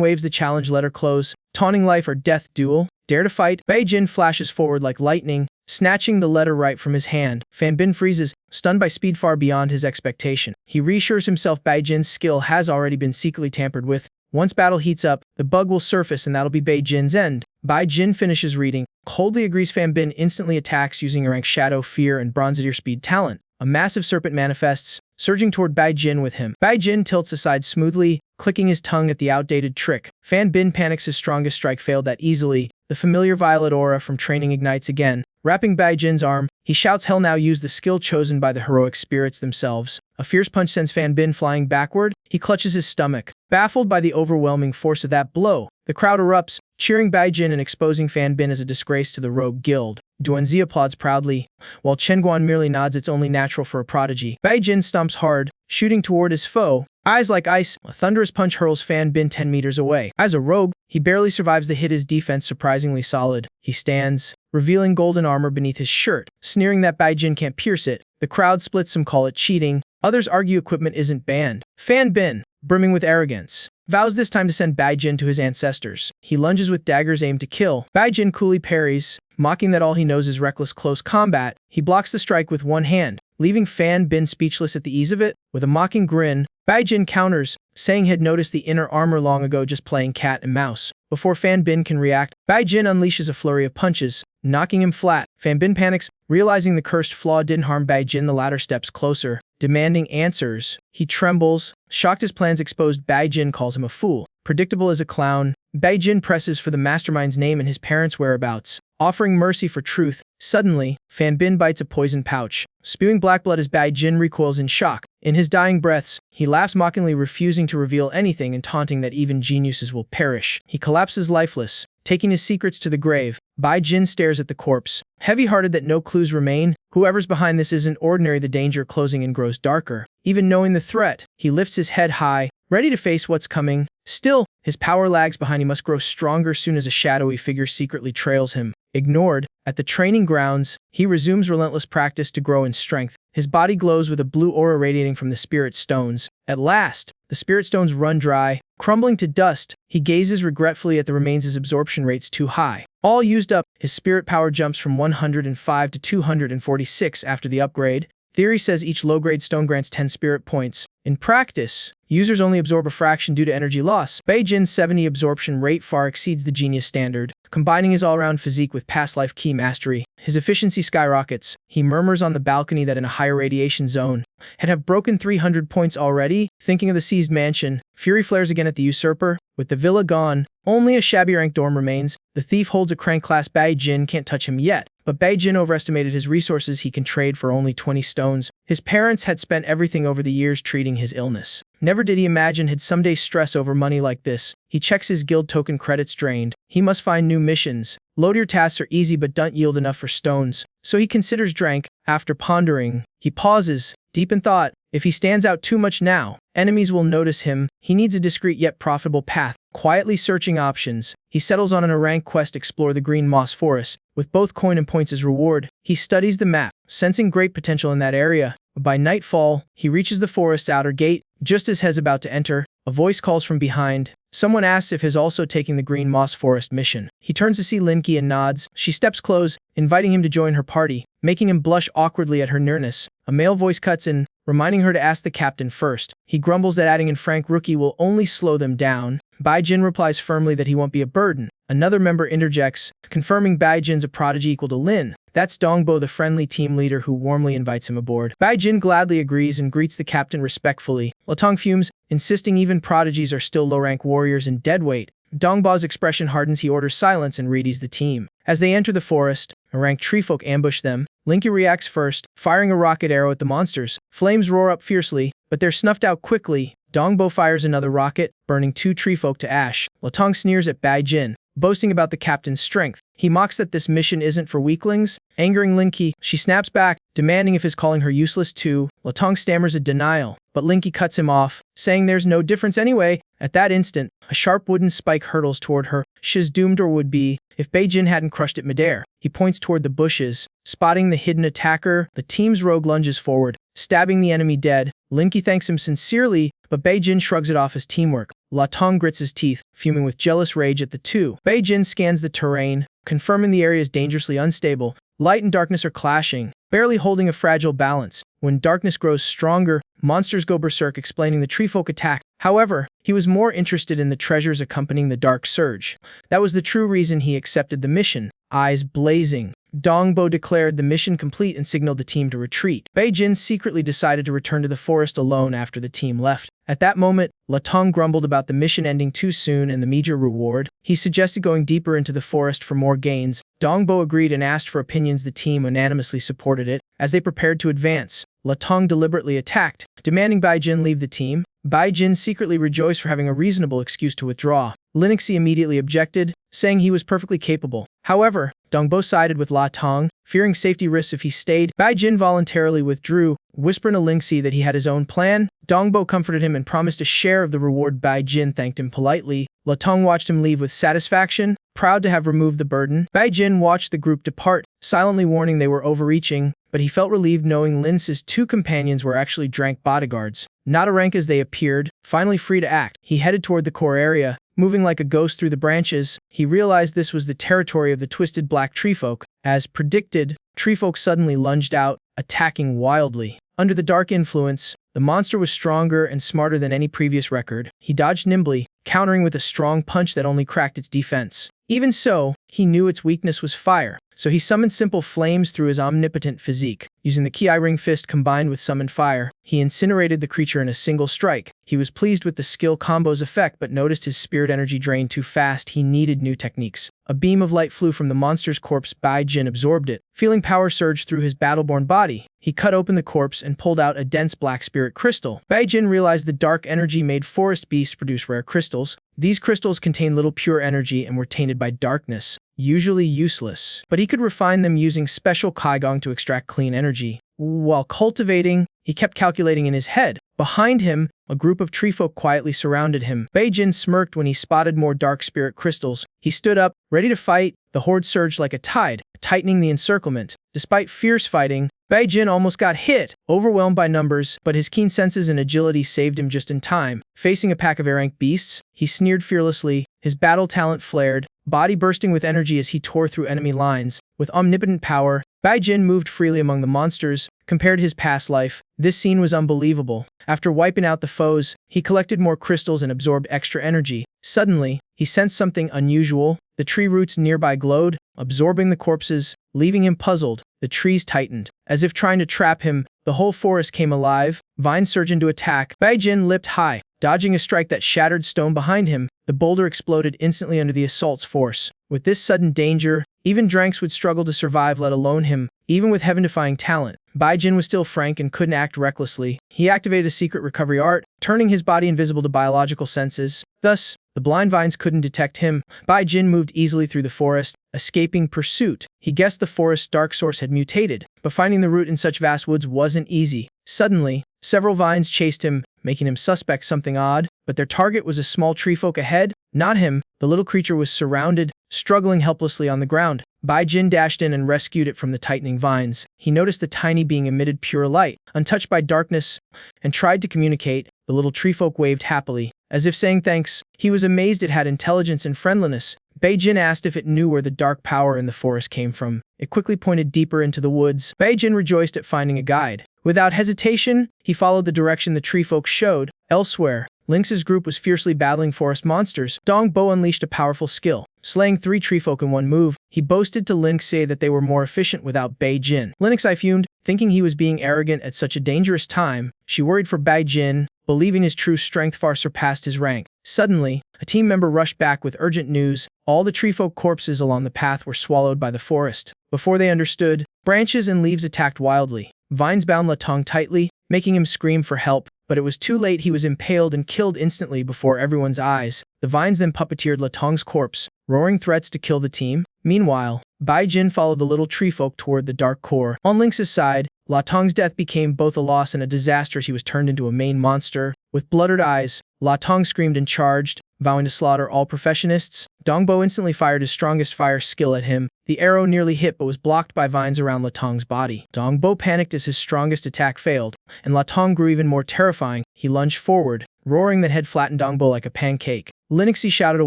Speaker 1: waves the challenge letter close, taunting life or death duel. Dare to fight? Bai Jin flashes forward like lightning, snatching the letter right from his hand. Fan Bin freezes, stunned by speed far beyond his expectation. He reassures himself Bai Jin's skill has already been secretly tampered with. Once battle heats up, the bug will surface and that'll be Bai Jin's end. Bai Jin finishes reading, coldly agrees. Fan Bin instantly attacks using a rank Shadow, Fear, and Bronzedier Speed talent. A massive serpent manifests, surging toward Bai Jin with him. Bai Jin tilts aside smoothly, clicking his tongue at the outdated trick. Fan Bin panics, his strongest strike failed that easily. The familiar violet aura from training ignites again, wrapping Bai Jin's arm. He shouts, hell now, use the skill chosen by the heroic spirits themselves. A fierce punch sends Fan Bin flying backward. He clutches his stomach, baffled by the overwhelming force of that blow. The crowd erupts, cheering Bai Jin and exposing Fan Bin as a disgrace to the rogue guild. Duanzi applauds proudly, while Chen Guan merely nods. It's only natural for a prodigy. Bai Jin stomps hard, shooting toward his foe. Eyes like ice, a thunderous punch hurls Fan Bin 10 meters away. As a rogue, he barely survives the hit, his defense surprisingly solid. He stands, revealing golden armor beneath his shirt, sneering that Bai Jin can't pierce it. The crowd splits, some call it cheating, others argue equipment isn't banned. Fan Bin, brimming with arrogance, vows this time to send Bai Jin to his ancestors. He lunges with daggers aimed to kill. Bai Jin coolly parries, mocking that all he knows is reckless close combat. He blocks the strike with one hand, leaving Fan Bin speechless at the ease of it. With a mocking grin, Bai Jin counters, saying he'd noticed the inner armor long ago just playing cat and mouse. Before Fan Bin can react, Bai Jin unleashes a flurry of punches, knocking him flat. Fan Bin panics, realizing the cursed flaw didn't harm Bai Jin. The latter steps closer, demanding answers. He trembles, shocked his plans exposed. Bai Jin calls him a fool. Predictable as a clown, Bai Jin presses for the mastermind's name and his parents' whereabouts, offering mercy for truth. Suddenly, Fan Bin bites a poison pouch, spewing black blood as Bai Jin recoils in shock. In his dying breaths, he laughs mockingly, refusing to reveal anything and taunting that even geniuses will perish. He collapses lifeless, taking his secrets to the grave. Bai Jin stares at the corpse, heavy-hearted that no clues remain. Whoever's behind this isn't ordinary. The danger closing in grows darker. Even knowing the threat, he lifts his head high, ready to face what's coming. Still, his power lags behind. He must grow stronger soon as a shadowy figure secretly trails him. Ignored, at the training grounds, he resumes relentless practice to grow in strength. His body glows with a blue aura radiating from the spirit stones. At last, the spirit stones run dry, crumbling to dust. He gazes regretfully at the remains. His absorption rate's too high. All used up, his spirit power jumps from 105 to 246 after the upgrade. Theory says each low-grade stone grants 10 spirit points. In practice, users only absorb a fraction due to energy loss. Bai Jin's 70 absorption rate far exceeds the genius standard. Combining his all-around physique with past life key mastery, his efficiency skyrockets. He murmurs on the balcony that in a higher radiation zone, had have broken 300 points already. Thinking of the seized mansion, fury flares again at the usurper. With the villa gone, only a shabby rank dorm remains. The thief holds a crank class. Bai Jin can't touch him yet, but Bai Jin overestimated his resources. He can trade for only 20 stones. His parents had spent everything over the years treating his illness. Never did he imagine he'd someday stress over money like this. He checks his guild token credits drained. He must find new missions. Loadier tasks are easy but don't yield enough for stones. So he considers drank. After pondering, he pauses, deep in thought. If he stands out too much now, enemies will notice him. He needs a discreet yet profitable path. Quietly searching options, he settles on an rank quest: explore the green moss forest. With both coin and points as reward, he studies the map, sensing great potential in that area. By nightfall, he reaches the forest's outer gate. Just as he's about to enter, a voice calls from behind. Someone asks if he's also taking the Green Moss Forest mission. He turns to see Linky and nods. She steps close, inviting him to join her party, making him blush awkwardly at her nearness. A male voice cuts in, reminding her to ask the captain first. He grumbles that adding in Frank Rookie will only slow them down. Bai Jin replies firmly that he won't be a burden. Another member interjects, confirming Bai Jin's a prodigy equal to Lin. That's Dongbo, the friendly team leader who warmly invites him aboard. Bai Jin gladly agrees and greets the captain respectfully. Latong fumes, insisting even prodigies are still low-rank warriors and deadweight. Dongbao's expression hardens. He orders silence and readies the team. As they enter the forest, a ranked treefolk ambush them. Linky reacts first, firing a rocket arrow at the monsters. Flames roar up fiercely, but they're snuffed out quickly. Dongbo fires another rocket, burning two treefolk to ash. Latong sneers at Bai Jin, boasting about the captain's strength. He mocks that this mission isn't for weaklings, angering Linky. She snaps back, demanding if he's calling her useless too. Latong stammers a denial, but Linky cuts him off, saying there's no difference anyway. At that instant, a sharp wooden spike hurtles toward her. She's doomed or would be, if Beijin hadn't crushed it midair. He points toward the bushes, spotting the hidden attacker. The team's rogue lunges forward, stabbing the enemy dead. Linky thanks him sincerely, but Beijin shrugs it off as teamwork. Latong grits his teeth, fuming with jealous rage at the two. Beijin scans the terrain, confirming the area is dangerously unstable. Light and darkness are clashing, barely holding a fragile balance. When darkness grows stronger, monsters go berserk, explaining the treefolk attack. However, he was more interested in the treasures accompanying the dark surge. That was the true reason he accepted the mission. Eyes blazing, Dongbo declared the mission complete and signaled the team to retreat. Beijin secretly decided to return to the forest alone after the team left. At that moment, Latong grumbled about the mission ending too soon and the meager reward. He suggested going deeper into the forest for more gains. Dongbo agreed and asked for opinions. The team unanimously supported it. As they prepared to advance, Latong deliberately attacked, demanding Beijin leave the team. Beijin secretly rejoiced for having a reasonable excuse to withdraw. Linxi immediately objected, saying he was perfectly capable. However, Dongbo sided with Latong, fearing safety risks if he stayed. Beijin voluntarily withdrew, whispering to Linxi that he had his own plan. Dongbo comforted him and promised a share of the reward. Beijin thanked him politely. Latong watched him leave with satisfaction, proud to have removed the burden. Beijin watched the group depart, silently warning they were overreaching, but he felt relieved knowing Linx's two companions were actually Drank bodyguards, not a rank as they appeared. Finally free to act, he headed toward the core area, moving like a ghost through the branches. He realized this was the territory of the twisted black treefolk. As predicted, treefolk suddenly lunged out, attacking wildly. Under the dark influence, the monster was stronger and smarter than any previous record. He dodged nimbly, countering with a strong punch that only cracked its defense. Even so, he knew its weakness was fire, so he summoned simple flames through his omnipotent physique. Using the Ki Ring Fist combined with summoned fire, he incinerated the creature in a single strike. He was pleased with the skill combo's effect but noticed his spirit energy drained too fast. He needed new techniques. A beam of light flew from the monster's corpse. Beijin absorbed it, feeling power surge through his battleborn body. He cut open the corpse and pulled out a dense black spirit crystal. Beijin realized the dark energy made forest beasts produce rare crystals. These crystals contained little pure energy and were tainted by darkness, usually useless. But he could refine them using special Kaigong to extract clean energy. While cultivating, he kept calculating in his head. Behind him, a group of treefolk quietly surrounded him. Beijin smirked when he spotted more dark spirit crystals. He stood up, ready to fight. The horde surged like a tide, tightening the encirclement. Despite fierce fighting, Beijin almost got hit, overwhelmed by numbers, but his keen senses and agility saved him just in time. Facing a pack of A-rank beasts, he sneered fearlessly, his battle talent flared, body bursting with energy as he tore through enemy lines. With omnipotent power, Beijin moved freely among the monsters. Compared to his past life, this scene was unbelievable. After wiping out the foes, he collected more crystals and absorbed extra energy. Suddenly, he sensed something unusual. The tree roots nearby glowed, absorbing the corpses, leaving him puzzled. The trees tightened, as if trying to trap him. The whole forest came alive. Vines surged into attack. Beijin leapt high, dodging a strike that shattered stone behind him. The boulder exploded instantly under the assault's force. With this sudden danger, even Dranks would struggle to survive, let alone him. Even with heaven-defying talent, Beijin was still frank and couldn't act recklessly. He activated a secret recovery art, turning his body invisible to biological senses. Thus, the blind vines couldn't detect him. Beijin moved easily through the forest, escaping pursuit. He guessed the forest's dark source had mutated, but finding the root in such vast woods wasn't easy. Suddenly, several vines chased him, making him suspect something odd, but their target was a small treefolk ahead, not him. The little creature was surrounded, struggling helplessly on the ground. Beijin dashed in and rescued it from the tightening vines. He noticed the tiny being emitted pure light, untouched by darkness, and tried to communicate. The little treefolk waved happily, as if saying thanks. He was amazed it had intelligence and friendliness. Beijin asked if it knew where the dark power in the forest came from. It quickly pointed deeper into the woods. Beijin rejoiced at finding a guide. Without hesitation, he followed the direction the treefolk showed. Elsewhere, Lynx's group was fiercely battling forest monsters. Dongbo unleashed a powerful skill, slaying 3 treefolk in one move. He boasted to Linxi that they were more efficient without Beijin. Linxi fumed, thinking he was being arrogant at such a dangerous time. She worried for Beijin, believing his true strength far surpassed his rank. Suddenly, a team member rushed back with urgent news. All the treefolk corpses along the path were swallowed by the forest. Before they understood, branches and leaves attacked wildly. Vines bound Latong tightly, making him scream for help. but it was too late. He was impaled and killed instantly before everyone's eyes. The vines then puppeteered Latong's corpse, roaring threats to kill the team. Meanwhile, Bai Jin followed the little tree folk toward the dark core. On Lynx's side, Latong's death became both a loss and a disaster as he was turned into a main monster. With blooded eyes, Latong screamed and charged, vowing to slaughter all professionists. Dongbo instantly fired his strongest fire skill at him. The arrow nearly hit but was blocked by vines around Latong's body. Dongbo panicked as his strongest attack failed, and Latong grew even more terrifying. He lunged forward, roaring that head flattened Dongbo like a pancake. Linuxi shouted a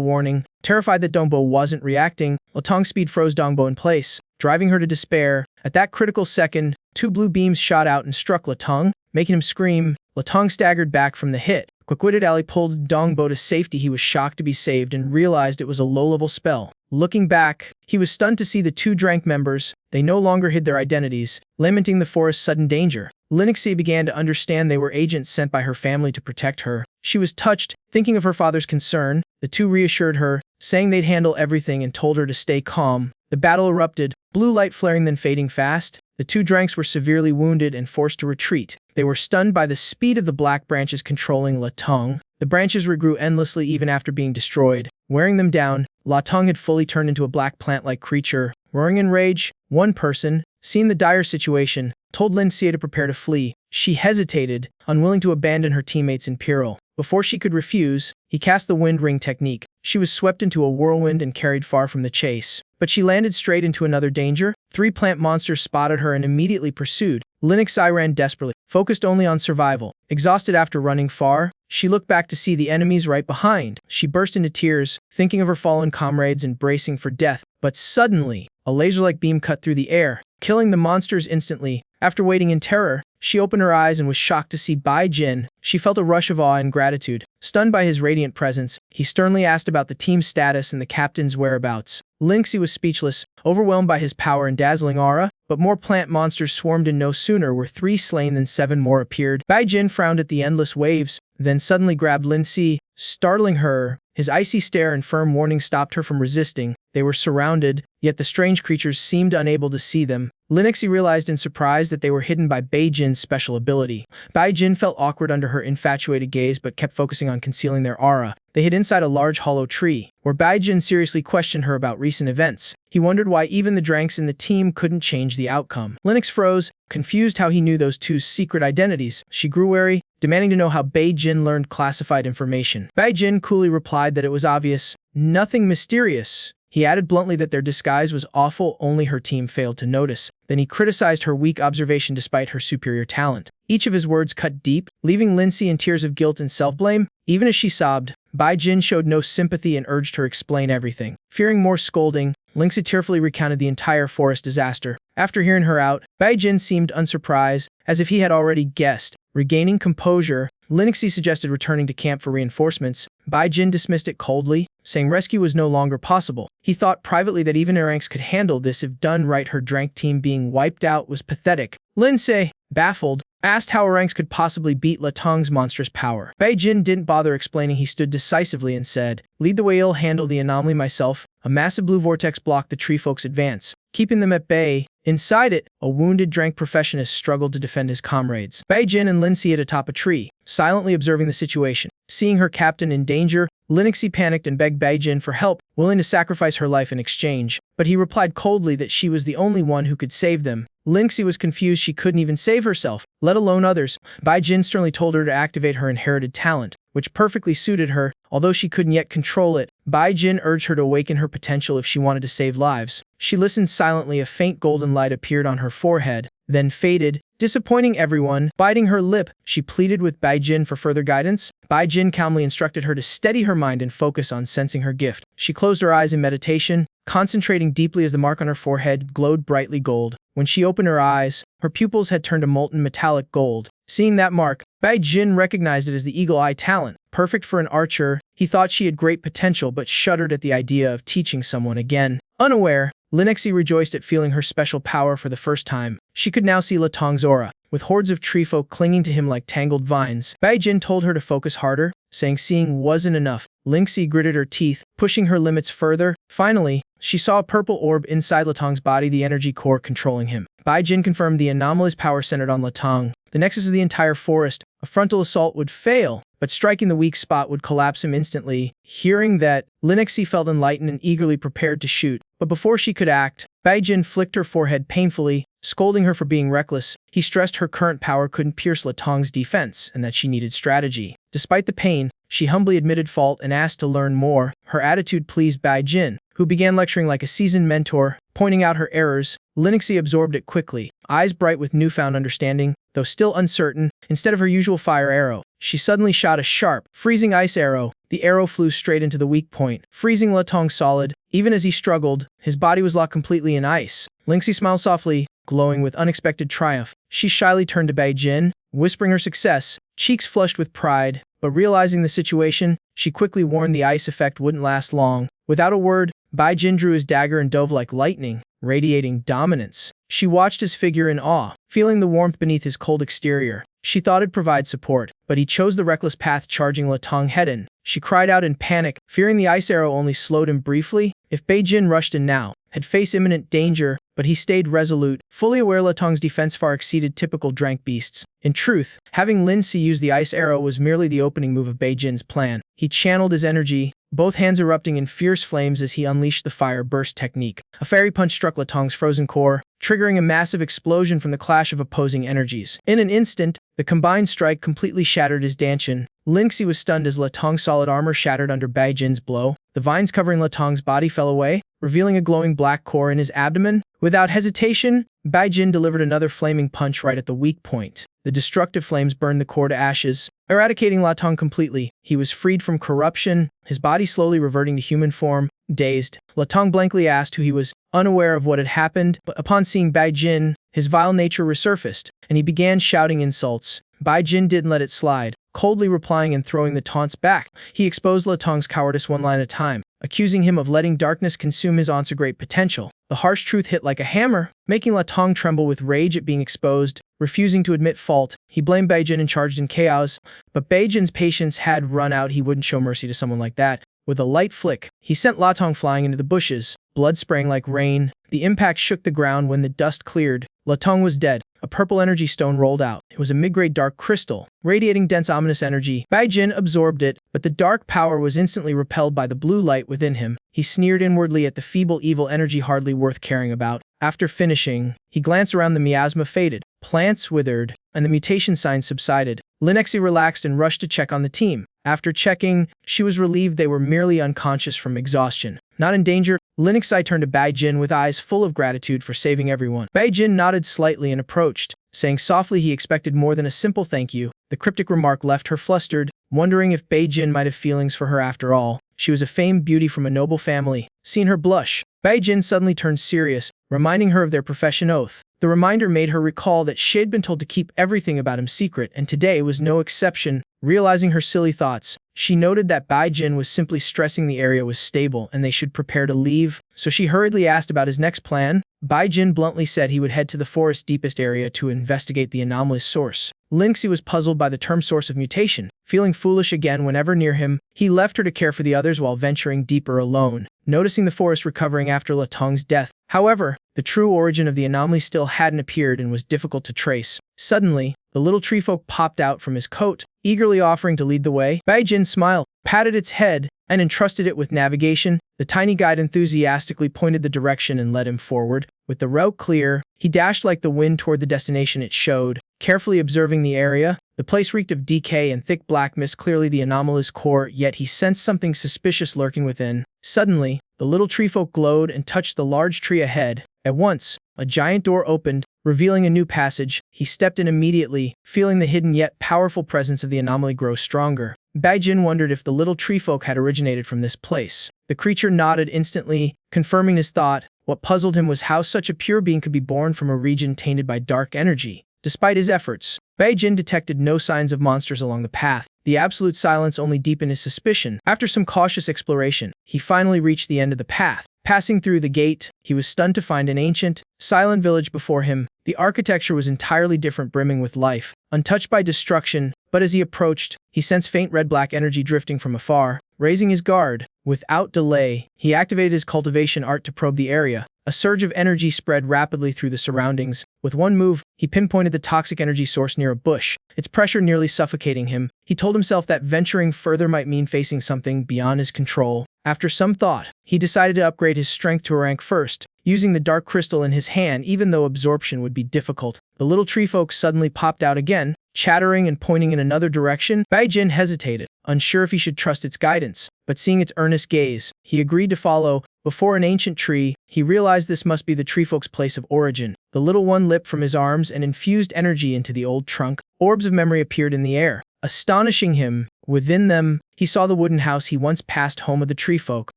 Speaker 1: warning. Terrified that Dongbo wasn't reacting, Latong's speed froze Dongbo in place, driving her to despair. At that critical second, two blue beams shot out and struck Latong, making him scream. Latong staggered back from the hit. Quick-witted Ali pulled Dongbo to safety. He was shocked to be saved and realized it was a low-level spell. Looking back, he was stunned to see the two Drank members. They no longer hid their identities, lamenting the forest's sudden danger. Linuxi began to understand they were agents sent by her family to protect her. She was touched, thinking of her father's concern. The two reassured her, saying they'd handle everything and told her to stay calm. The battle erupted, blue light flaring then fading fast. The two Dranks were severely wounded and forced to retreat. They were stunned by the speed of the black branches controlling Latong. The branches regrew endlessly even after being destroyed. Wearing them down, Latong had fully turned into a black plant-like creature. Roaring in rage, one person, seeing the dire situation, told Linxie to prepare to flee. She hesitated, unwilling to abandon her teammates in peril. Before she could refuse, he cast the wind ring technique. She was swept into a whirlwind and carried far from the chase. But she landed straight into another danger. Three plant monsters spotted her and immediately pursued. Linuxi ran desperately, focused only on survival. Exhausted after running far, she looked back to see the enemies right behind. She burst into tears, thinking of her fallen comrades and bracing for death. But suddenly, a laser-like beam cut through the air, killing the monsters instantly. After waiting in terror, she opened her eyes and was shocked to see Bai Jin. She felt a rush of awe and gratitude. Stunned by his radiant presence, he sternly asked about the team's status and the captain's whereabouts. Linuxi was speechless, overwhelmed by his power and dazzling aura, but more plant monsters swarmed and no sooner were 3 slain than 7 more appeared. Bai Jin frowned at the endless waves, then suddenly grabbed Linuxi, startling her. His icy stare and firm warning stopped her from resisting. They were surrounded, yet the strange creatures seemed unable to see them. Linuxi realized in surprise that they were hidden by Bai Jin's special ability. Bai Jin felt awkward under her infatuated gaze but kept focusing on concealing their aura. They hid inside a large hollow tree, where Bai Jin seriously questioned her about recent events. He wondered why even the Dranks in the team couldn't change the outcome. Linux froze, confused how he knew those two's secret identities. She grew wary, demanding to know how Bai Jin learned classified information. Bai Jin coolly replied that it was obvious, nothing mysterious. He added bluntly that their disguise was awful, only her team failed to notice. Then he criticized her weak observation despite her superior talent. Each of his words cut deep, leaving Lindsay in tears of guilt and self-blame. Even as she sobbed, Bai Jin showed no sympathy and urged her to explain everything. Fearing more scolding, Lindsay tearfully recounted the entire forest disaster. After hearing her out, Bai Jin seemed unsurprised, as if he had already guessed. Regaining composure, Linuxi suggested returning to camp for reinforcements. Bai Jin dismissed it coldly, saying rescue was no longer possible. He thought privately that even her ranks could handle this if done right. Her Drank team being wiped out was pathetic. Lindsay, baffled, asked how ranks could possibly beat Latong's monstrous power. Bai Jin didn't bother explaining. He stood decisively and said, "Lead the way, I'll handle the anomaly myself." A massive blue vortex blocked the tree folks' advance, keeping them at bay. Inside it, a wounded Drank professionist struggled to defend his comrades. Bai Jin and Lindsay hid atop a tree, silently observing the situation. Seeing her captain in danger, Linuxi panicked and begged Bai Jin for help, willing to sacrifice her life in exchange. But he replied coldly that she was the only one who could save them. Linuxi was confused. She couldn't even save herself, let alone others. Bai Jin sternly told her to activate her inherited talent, which perfectly suited her. Although she couldn't yet control it, Bai Jin urged her to awaken her potential if she wanted to save lives. She listened silently. A faint golden light appeared on her forehead, then faded, disappointing everyone. Biting her lip, she pleaded with Bai Jin for further guidance. Bai Jin calmly instructed her to steady her mind and focus on sensing her gift. She closed her eyes in meditation, concentrating deeply as the mark on her forehead glowed brightly gold. When she opened her eyes, her pupils had turned a molten metallic gold. Seeing that mark, Bai Jin recognized it as the Eagle Eye talent. Perfect for an archer, he thought she had great potential but shuddered at the idea of teaching someone again. Unaware, Linuxi rejoiced at feeling her special power for the first time. She could now see Latong's aura, with hordes of treefolk clinging to him like tangled vines. Bai Jin told her to focus harder, saying seeing wasn't enough. Linuxi gritted her teeth, pushing her limits further. Finally, she saw a purple orb inside Latong's body, the energy core controlling him. Bai Jin confirmed the anomalous power centered on Latong. the nexus of the entire forest. A frontal assault would fail, but striking the weak spot would collapse him instantly. Hearing that, Lynxie felt enlightened and eagerly prepared to shoot. But before she could act, Baijin flicked her forehead painfully, scolding her for being reckless. He stressed her current power couldn't pierce Latong's defense and that she needed strategy. Despite the pain, she humbly admitted fault and asked to learn more. Her attitude pleased Baijin, who began lecturing like a seasoned mentor, pointing out her errors. Lynxie absorbed it quickly, eyes bright with newfound understanding. Though still uncertain, instead of her usual fire arrow, she suddenly shot a sharp, freezing ice arrow. The arrow flew straight into the weak point, freezing Latong solid. Even as he struggled, his body was locked completely in ice. Lynxie smiled softly, glowing with unexpected triumph. She shyly turned to Baijin, whispering her success, cheeks flushed with pride. But realizing the situation, she quickly warned the ice effect wouldn't last long. Without a word, Baijin drew his dagger and dove like lightning, radiating dominance. She watched his figure in awe, feeling the warmth beneath his cold exterior. She thought it'd provide support, but he chose the reckless path, charging Latong head-on. She cried out in panic, fearing the ice arrow only slowed him briefly. If Baijin rushed in now, had faced imminent danger, but he stayed resolute, fully aware Latong's defense far exceeded typical drank beasts. In truth, having Lynxie use the ice arrow was merely the opening move of Baijin's plan. He channeled his energy, both hands erupting in fierce flames as he unleashed the fire burst technique. A fairy punch struck Latong's frozen core, triggering a massive explosion from the clash of opposing energies. In an instant, the combined strike completely shattered his dantian. Lynxie was stunned as Latong's solid armor shattered under Baijin's blow. The vines covering Latong's body fell away, revealing a glowing black core in his abdomen. Without hesitation, Baijin delivered another flaming punch right at the weak point. The destructive flames burned the core to ashes, eradicating Latong completely. He was freed from corruption, his body slowly reverting to human form. Dazed, Latong blankly asked who he was, unaware of what had happened, but upon seeing Baijin, his vile nature resurfaced, and he began shouting insults. Baijin didn't let it slide, coldly replying and throwing the taunts back. He exposed Latong's cowardice one line at a time, accusing him of letting darkness consume his once great potential. The harsh truth hit like a hammer, making Latong tremble with rage at being exposed. Refusing to admit fault, he blamed Baijin and charged in chaos, but Baijin's patience had run out. He wouldn't show mercy to someone like that. With a light flick, he sent Latong flying into the bushes, blood spraying like rain. The impact shook the ground. When the dust cleared, Latong was dead. A purple energy stone rolled out. It was a mid-grade dark crystal, radiating dense ominous energy. Baijin absorbed it, but the dark power was instantly repelled by the blue light within him. He sneered inwardly at the feeble evil energy hardly worth caring about. After finishing, he glanced around. The miasma faded, plants withered, and the mutation signs subsided. Lynxie relaxed and rushed to check on the team. After checking, she was relieved they were merely unconscious from exhaustion. Not in danger, Lynxie turned to Baijin with eyes full of gratitude for saving everyone. Baijin nodded slightly and approached, saying softly he expected more than a simple thank you. The cryptic remark left her flustered, wondering if Baijin might have feelings for her after all. She was a famed beauty from a noble family. Seeing her blush, Baijin suddenly turned serious, reminding her of their profession oath. The reminder made her recall that she'd been told to keep everything about him secret, and today was no exception. Realizing her silly thoughts, she noted that Baijin was simply stressing the area was stable and they should prepare to leave, so she hurriedly asked about his next plan. Baijin bluntly said he would head to the forest's deepest area to investigate the anomalous source. Lynxie was puzzled by the term source of mutation. Feeling foolish again whenever near him, he left her to care for the others while venturing deeper alone. Noticing the forest recovering after Latong's death, however, the true origin of the anomaly still hadn't appeared and was difficult to trace. Suddenly, the little tree folk popped out from his coat, eagerly offering to lead the way. Baijin smiled, patted its head, and entrusted it with navigation. The tiny guide enthusiastically pointed the direction and led him forward. With the route clear, he dashed like the wind toward the destination it showed, carefully observing the area. The place reeked of decay and thick black mist, clearly the anomalous core, yet he sensed something suspicious lurking within. Suddenly, the little tree folk glowed and touched the large tree ahead. At once, a giant door opened, revealing a new passage. He stepped in immediately, feeling the hidden yet powerful presence of the anomaly grow stronger. Baijin wondered if the little tree folk had originated from this place. The creature nodded instantly, confirming his thought. What puzzled him was how such a pure being could be born from a region tainted by dark energy. Despite his efforts, Baijin detected no signs of monsters along the path. The absolute silence only deepened his suspicion. After some cautious exploration, he finally reached the end of the path. Passing through the gate, he was stunned to find an ancient, silent village before him. The architecture was entirely different, brimming with life, untouched by destruction, but as he approached, he sensed faint red-black energy drifting from afar. Raising his guard, without delay, he activated his cultivation art to probe the area. A surge of energy spread rapidly through the surroundings. With one move, he pinpointed the toxic energy source near a bush, its pressure nearly suffocating him. He told himself that venturing further might mean facing something beyond his control. After some thought, he decided to upgrade his strength to a rank first, using the dark crystal in his hand even though absorption would be difficult. The little tree folk suddenly popped out again, chattering and pointing in another direction. Baijin hesitated, unsure if he should trust its guidance, but seeing its earnest gaze, he agreed to follow. Before an ancient tree, he realized this must be the treefolk's place of origin. The little one leapt from his arms and infused energy into the old trunk. Orbs of memory appeared in the air, astonishing him. Within them, he saw the wooden house he once passed, home of the treefolk.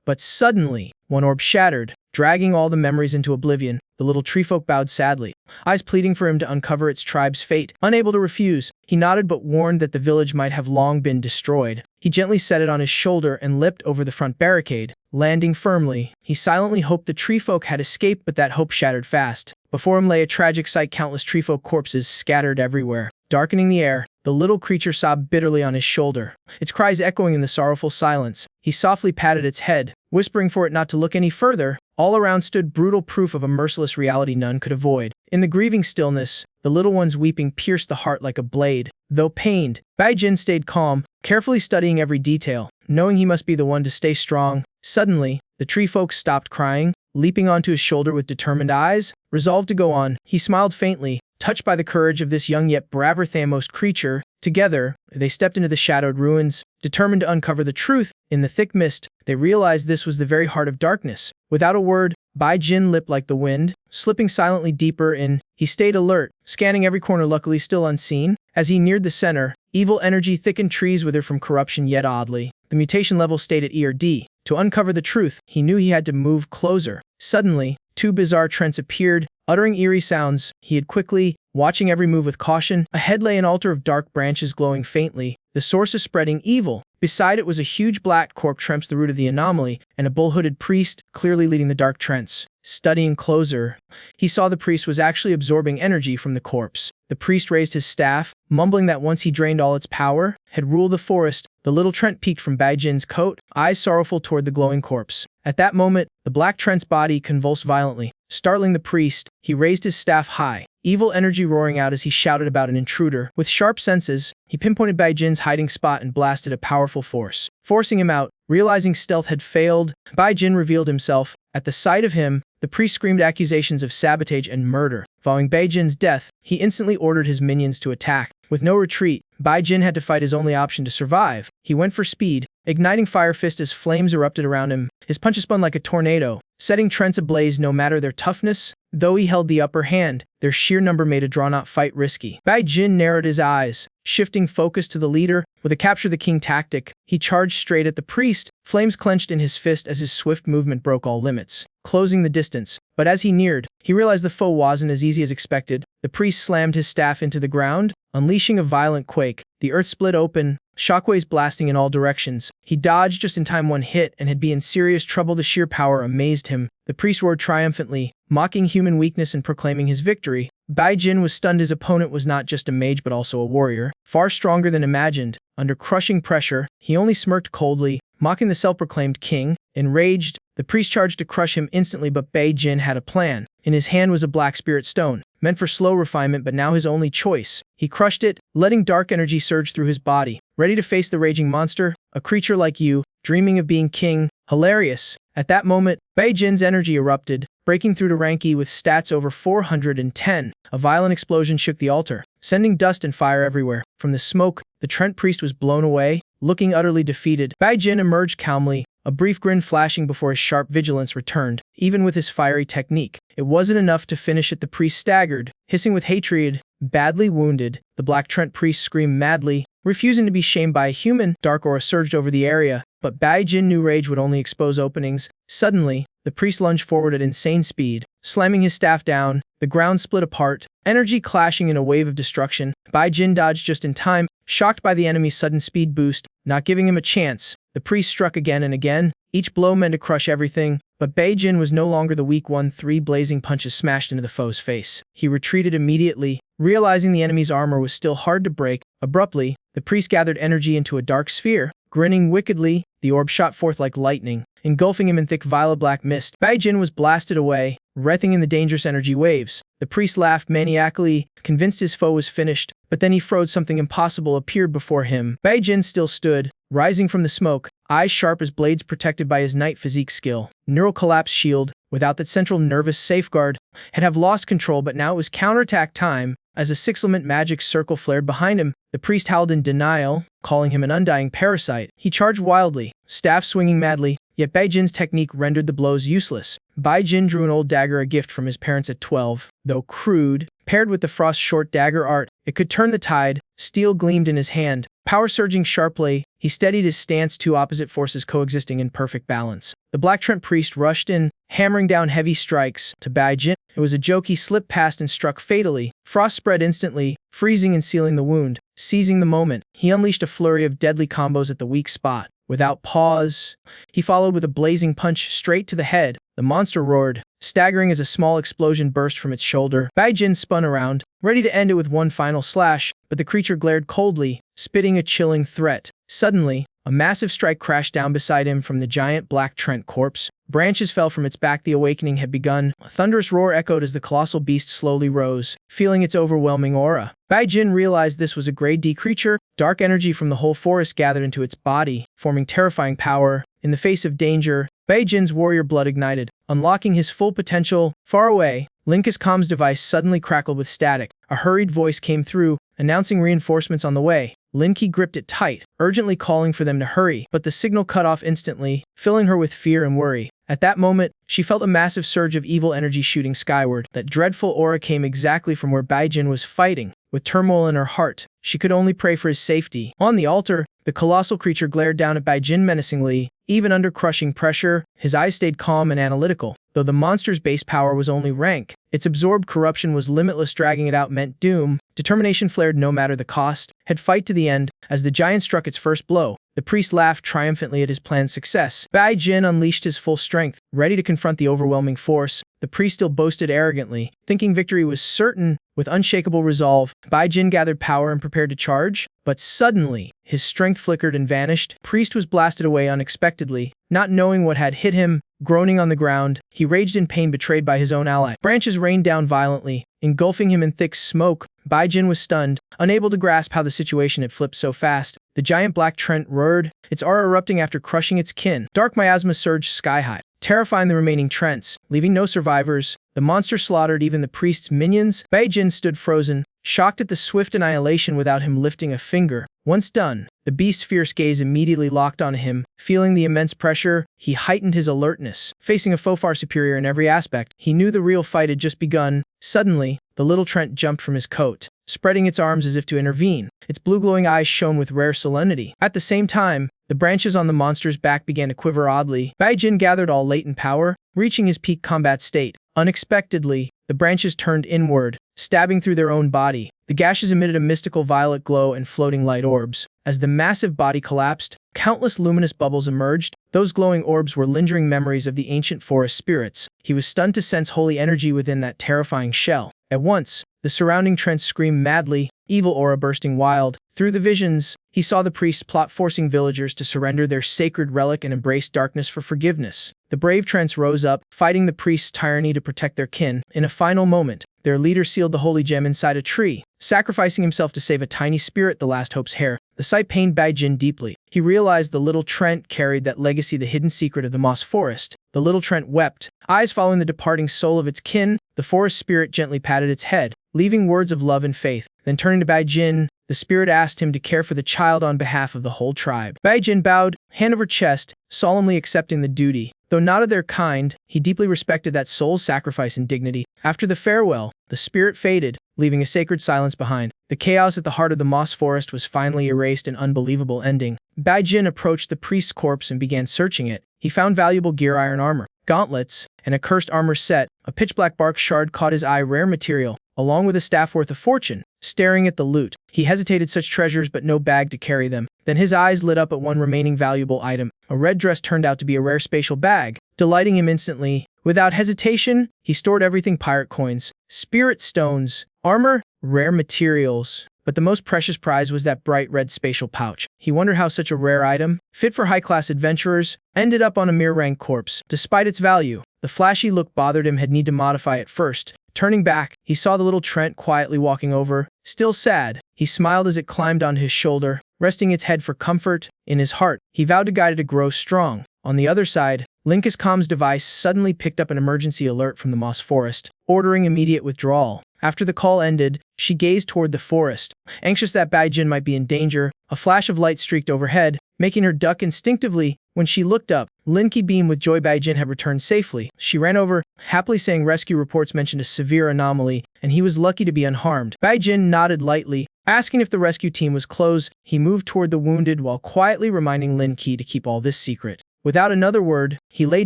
Speaker 1: But suddenly, one orb shattered, dragging all the memories into oblivion. The little treefolk bowed sadly, eyes pleading for him to uncover its tribe's fate. Unable to refuse, he nodded but warned that the village might have long been destroyed. He gently set it on his shoulder and leapt over the front barricade. Landing firmly, he silently hoped the treefolk had escaped, but that hope shattered fast. Before him lay a tragic sight, countless treefolk corpses scattered everywhere. Darkening the air, the little creature sobbed bitterly on his shoulder, its cries echoing in the sorrowful silence. He softly patted its head, whispering for it not to look any further. All around stood brutal proof of a merciless reality none could avoid. In the grieving stillness, the little one's weeping pierced the heart like a blade. Though pained, Baijin stayed calm, carefully studying every detail, knowing he must be the one to stay strong. Suddenly, the tree folk stopped crying, leaping onto his shoulder with determined eyes. Resolved to go on, he smiled faintly, touched by the courage of this young yet braver Thamos creature. Together, they stepped into the shadowed ruins, determined to uncover the truth. In the thick mist, they realized this was the very heart of darkness. Without a word, Baijin leapt like the wind, slipping silently deeper in. He stayed alert, scanning every corner, luckily still unseen. As he neared the center, evil energy thickened trees withered from corruption, yet oddly, the mutation level stayed at E or D. To uncover the truth, he knew he had to move closer. Suddenly, two bizarre trents appeared, uttering eerie sounds. He hid quickly, watching every move with caution. Ahead lay an altar of dark branches glowing faintly, the source of spreading evil. Beside it was a huge black corpse, the root of the anomaly, and a bull-hooded priest, clearly leading the dark trance. Studying closer, he saw the priest was actually absorbing energy from the corpse. The priest raised his staff, mumbling that once he drained all its power, had ruled the forest. The little Trent peeked from Baijin's coat, eyes sorrowful toward the glowing corpse. At that moment, the black Trent's body convulsed violently, startling the priest. He raised his staff high, evil energy roaring out as he shouted about an intruder. With sharp senses, he pinpointed Baijin's hiding spot and blasted a powerful force, forcing him out. Realizing stealth had failed, Baijin revealed himself. At the sight of him, the priest screamed accusations of sabotage and murder. Following Baijin's death, he instantly ordered his minions to attack. With no retreat, Baijin had to fight his only option to survive. He went for speed, igniting Fire Fist as flames erupted around him. His punches spun like a tornado, setting Trents ablaze. No matter their toughness, though he held the upper hand, their sheer number made a drawn-out fight risky. Baijin narrowed his eyes, shifting focus to the leader. With a capture the king tactic, he charged straight at the priest, flames clenched in his fist as his swift movement broke all limits, closing the distance. But as he neared, he realized the foe wasn't as easy as expected. The priest slammed his staff into the ground, unleashing a violent quake. The earth split open, shockwaves blasting in all directions. He dodged just in time. One hit and had been in serious trouble. The sheer power amazed him. The priest roared triumphantly, mocking human weakness and proclaiming his victory. Baijin was stunned. His opponent was not just a mage but also a warrior, far stronger than imagined. Under crushing pressure, he only smirked coldly, mocking the self-proclaimed king. Enraged, the priest charged to crush him instantly, but Baijin had a plan. In his hand was a black spirit stone, meant for slow refinement but now his only choice. He crushed it, letting dark energy surge through his body. Ready to face the raging monster? A creature like you, dreaming of being king? Hilarious. At that moment, Baijin's energy erupted, breaking through to rank E with stats over 410. A violent explosion shook the altar, sending dust and fire everywhere. From the smoke, the Trent priest was blown away, looking utterly defeated. Baijin emerged calmly, a brief grin flashing before his sharp vigilance returned. Even with his fiery technique, it wasn't enough to finish it. The priest staggered, hissing with hatred. Badly wounded, the black Trent priest screamed madly, refusing to be shamed by a human. Dark aura surged over the area, but Baijin knew rage would only expose openings. Suddenly, the priest lunged forward at insane speed, slamming his staff down. The ground split apart, energy clashing in a wave of destruction. Baijin dodged just in time, shocked by the enemy's sudden speed boost. Not giving him a chance, the priest struck again and again. Each blow meant to crush everything, but Baijin was no longer the weak one. 3 blazing punches smashed into the foe's face. He retreated immediately, realizing the enemy's armor was still hard to break. Abruptly, the priest gathered energy into a dark sphere. Grinning wickedly, the orb shot forth like lightning, engulfing him in thick violet black mist. Baijin was blasted away, writhing in the dangerous energy waves. The priest laughed maniacally, convinced his foe was finished, but then he froze. Something impossible appeared before him. Baijin still stood, rising from the smoke, eyes sharp as blades protected by his knight physique skill. Neural collapse shield, without that central nervous safeguard, had have lost control, but now it was counterattack time. As a six-element magic circle flared behind him, the priest howled in denial, calling him an undying parasite. He charged wildly, staff swinging madly, yet Baijin's technique rendered the blows useless. Baijin drew an old dagger, a gift from his parents at 12. Though crude, paired with the frost short dagger art, it could turn the tide. Steel gleamed in his hand, power surging sharply. He steadied his stance, two opposite forces coexisting in perfect balance. The Black Trent priest rushed in, hammering down heavy strikes. To Baijin, it was a joke. He slipped past and struck fatally. Frost spread instantly, freezing and sealing the wound. Seizing the moment, he unleashed a flurry of deadly combos at the weak spot. Without pause, he followed with a blazing punch straight to the head. The monster roared, staggering as a small explosion burst from its shoulder. Baijin spun around, ready to end it with one final slash, but the creature glared coldly, spitting a chilling threat. Suddenly, a massive strike crashed down beside him from the giant Black Trent corpse. Branches fell from its back. The awakening had begun. A thunderous roar echoed as the colossal beast slowly rose, feeling its overwhelming aura. Baijin realized this was a grade D creature. Dark energy from the whole forest gathered into its body, forming terrifying power. In the face of danger, Baijin's warrior blood ignited, unlocking his full potential. Far away, Linka's comms device suddenly crackled with static. A hurried voice came through, announcing reinforcements on the way. Linky gripped it tight, urgently calling for them to hurry, but the signal cut off instantly, filling her with fear and worry. At that moment, she felt a massive surge of evil energy shooting skyward. That dreadful aura came exactly from where Baijin was fighting. With turmoil in her heart, she could only pray for his safety. On the altar, the colossal creature glared down at Baijin menacingly. Even under crushing pressure, his eyes stayed calm and analytical. Though the monster's base power was only rank, its absorbed corruption was limitless. Dragging it out meant doom. Determination flared no matter the cost. He'd fight to the end. As the giant struck its first blow, the priest laughed triumphantly at his plan's success. Baijin unleashed his full strength, ready to confront the overwhelming force. The priest still boasted arrogantly, thinking victory was certain. With unshakable resolve, Baijin gathered power and prepared to charge. But suddenly, his strength flickered and vanished. Priest was blasted away unexpectedly, not knowing what had hit him. Groaning on the ground, he raged in pain, betrayed by his own ally. Branches rained down violently, engulfing him in thick smoke. Baijin was stunned, unable to grasp how the situation had flipped so fast. The giant Black Trent roared, its aura erupting after crushing its kin. Dark miasma surged sky-high, terrifying the remaining Trents, leaving no survivors. The monster slaughtered even the priest's minions. Baijin stood frozen, shocked at the swift annihilation without him lifting a finger. Once done, the beast's fierce gaze immediately locked on him. Feeling the immense pressure, he heightened his alertness. Facing a foe far superior in every aspect, he knew the real fight had just begun. Suddenly, the little Trent jumped from his coat, spreading its arms as if to intervene. Its blue glowing eyes shone with rare solemnity. At the same time, the branches on the monster's back began to quiver oddly. Baijin gathered all latent power, reaching his peak combat state. Unexpectedly, the branches turned inward, stabbing through their own body. The gashes emitted a mystical violet glow and floating light orbs. As the massive body collapsed, countless luminous bubbles emerged. Those glowing orbs were lingering memories of the ancient forest spirits. He was stunned to sense holy energy within that terrifying shell. At once, the surrounding Trents screamed madly, evil aura bursting wild. Through the visions, he saw the priests plot, forcing villagers to surrender their sacred relic and embrace darkness for forgiveness. The brave Trents rose up, fighting the priests' tyranny to protect their kin. In a final moment, their leader sealed the holy gem inside a tree, sacrificing himself to save a tiny spirit, the last hope's heir. The sight pained Baijin deeply. He realized the little Trent carried that legacy, the hidden secret of the moss forest. The little Trent wept, eyes following the departing soul of its kin. The forest spirit gently patted its head, leaving words of love and faith. Then turning to Baijin, the spirit asked him to care for the child on behalf of the whole tribe. Baijin bowed, hand over chest, solemnly accepting the duty. Though not of their kind, he deeply respected that soul's sacrifice and dignity. After the farewell, the spirit faded, leaving a sacred silence behind. The chaos at the heart of the moss forest was finally erased, an unbelievable ending. Baijin approached the priest's corpse and began searching it. He found valuable gear, iron armor, gauntlets, and a cursed armor set. A pitch-black bark shard caught his eye, rare material, along with a staff worth a fortune. Staring at the loot, he hesitated, such treasures but no bag to carry them. Then his eyes lit up at one remaining valuable item. A red dress turned out to be a rare spatial bag, delighting him instantly. Without hesitation, he stored everything: pirate coins, spirit stones, armor, rare materials. But the most precious prize was that bright red spatial pouch. He wondered how such a rare item, fit for high-class adventurers, ended up on a mere rank corpse. Despite its value, The flashy look bothered him, had need to modify it first. Turning back, he saw the little Trent quietly walking over. Still sad, he smiled as it climbed onto his shoulder, resting its head for comfort. In his heart, he vowed to guide it to grow strong. On the other side, Linka's comms device suddenly picked up an emergency alert from the moss forest, ordering immediate withdrawal. After the call ended, she gazed toward the forest, anxious that Baijin might be in danger. A flash of light streaked overhead, making her duck instinctively. When she looked up, Linky beamed with joy. Baijin had returned safely. She ran over, happily saying rescue reports mentioned a severe anomaly, and he was lucky to be unharmed. Baijin nodded lightly, asking if the rescue team was close. He moved toward the wounded while quietly reminding Linky to keep all this secret. Without another word, he lay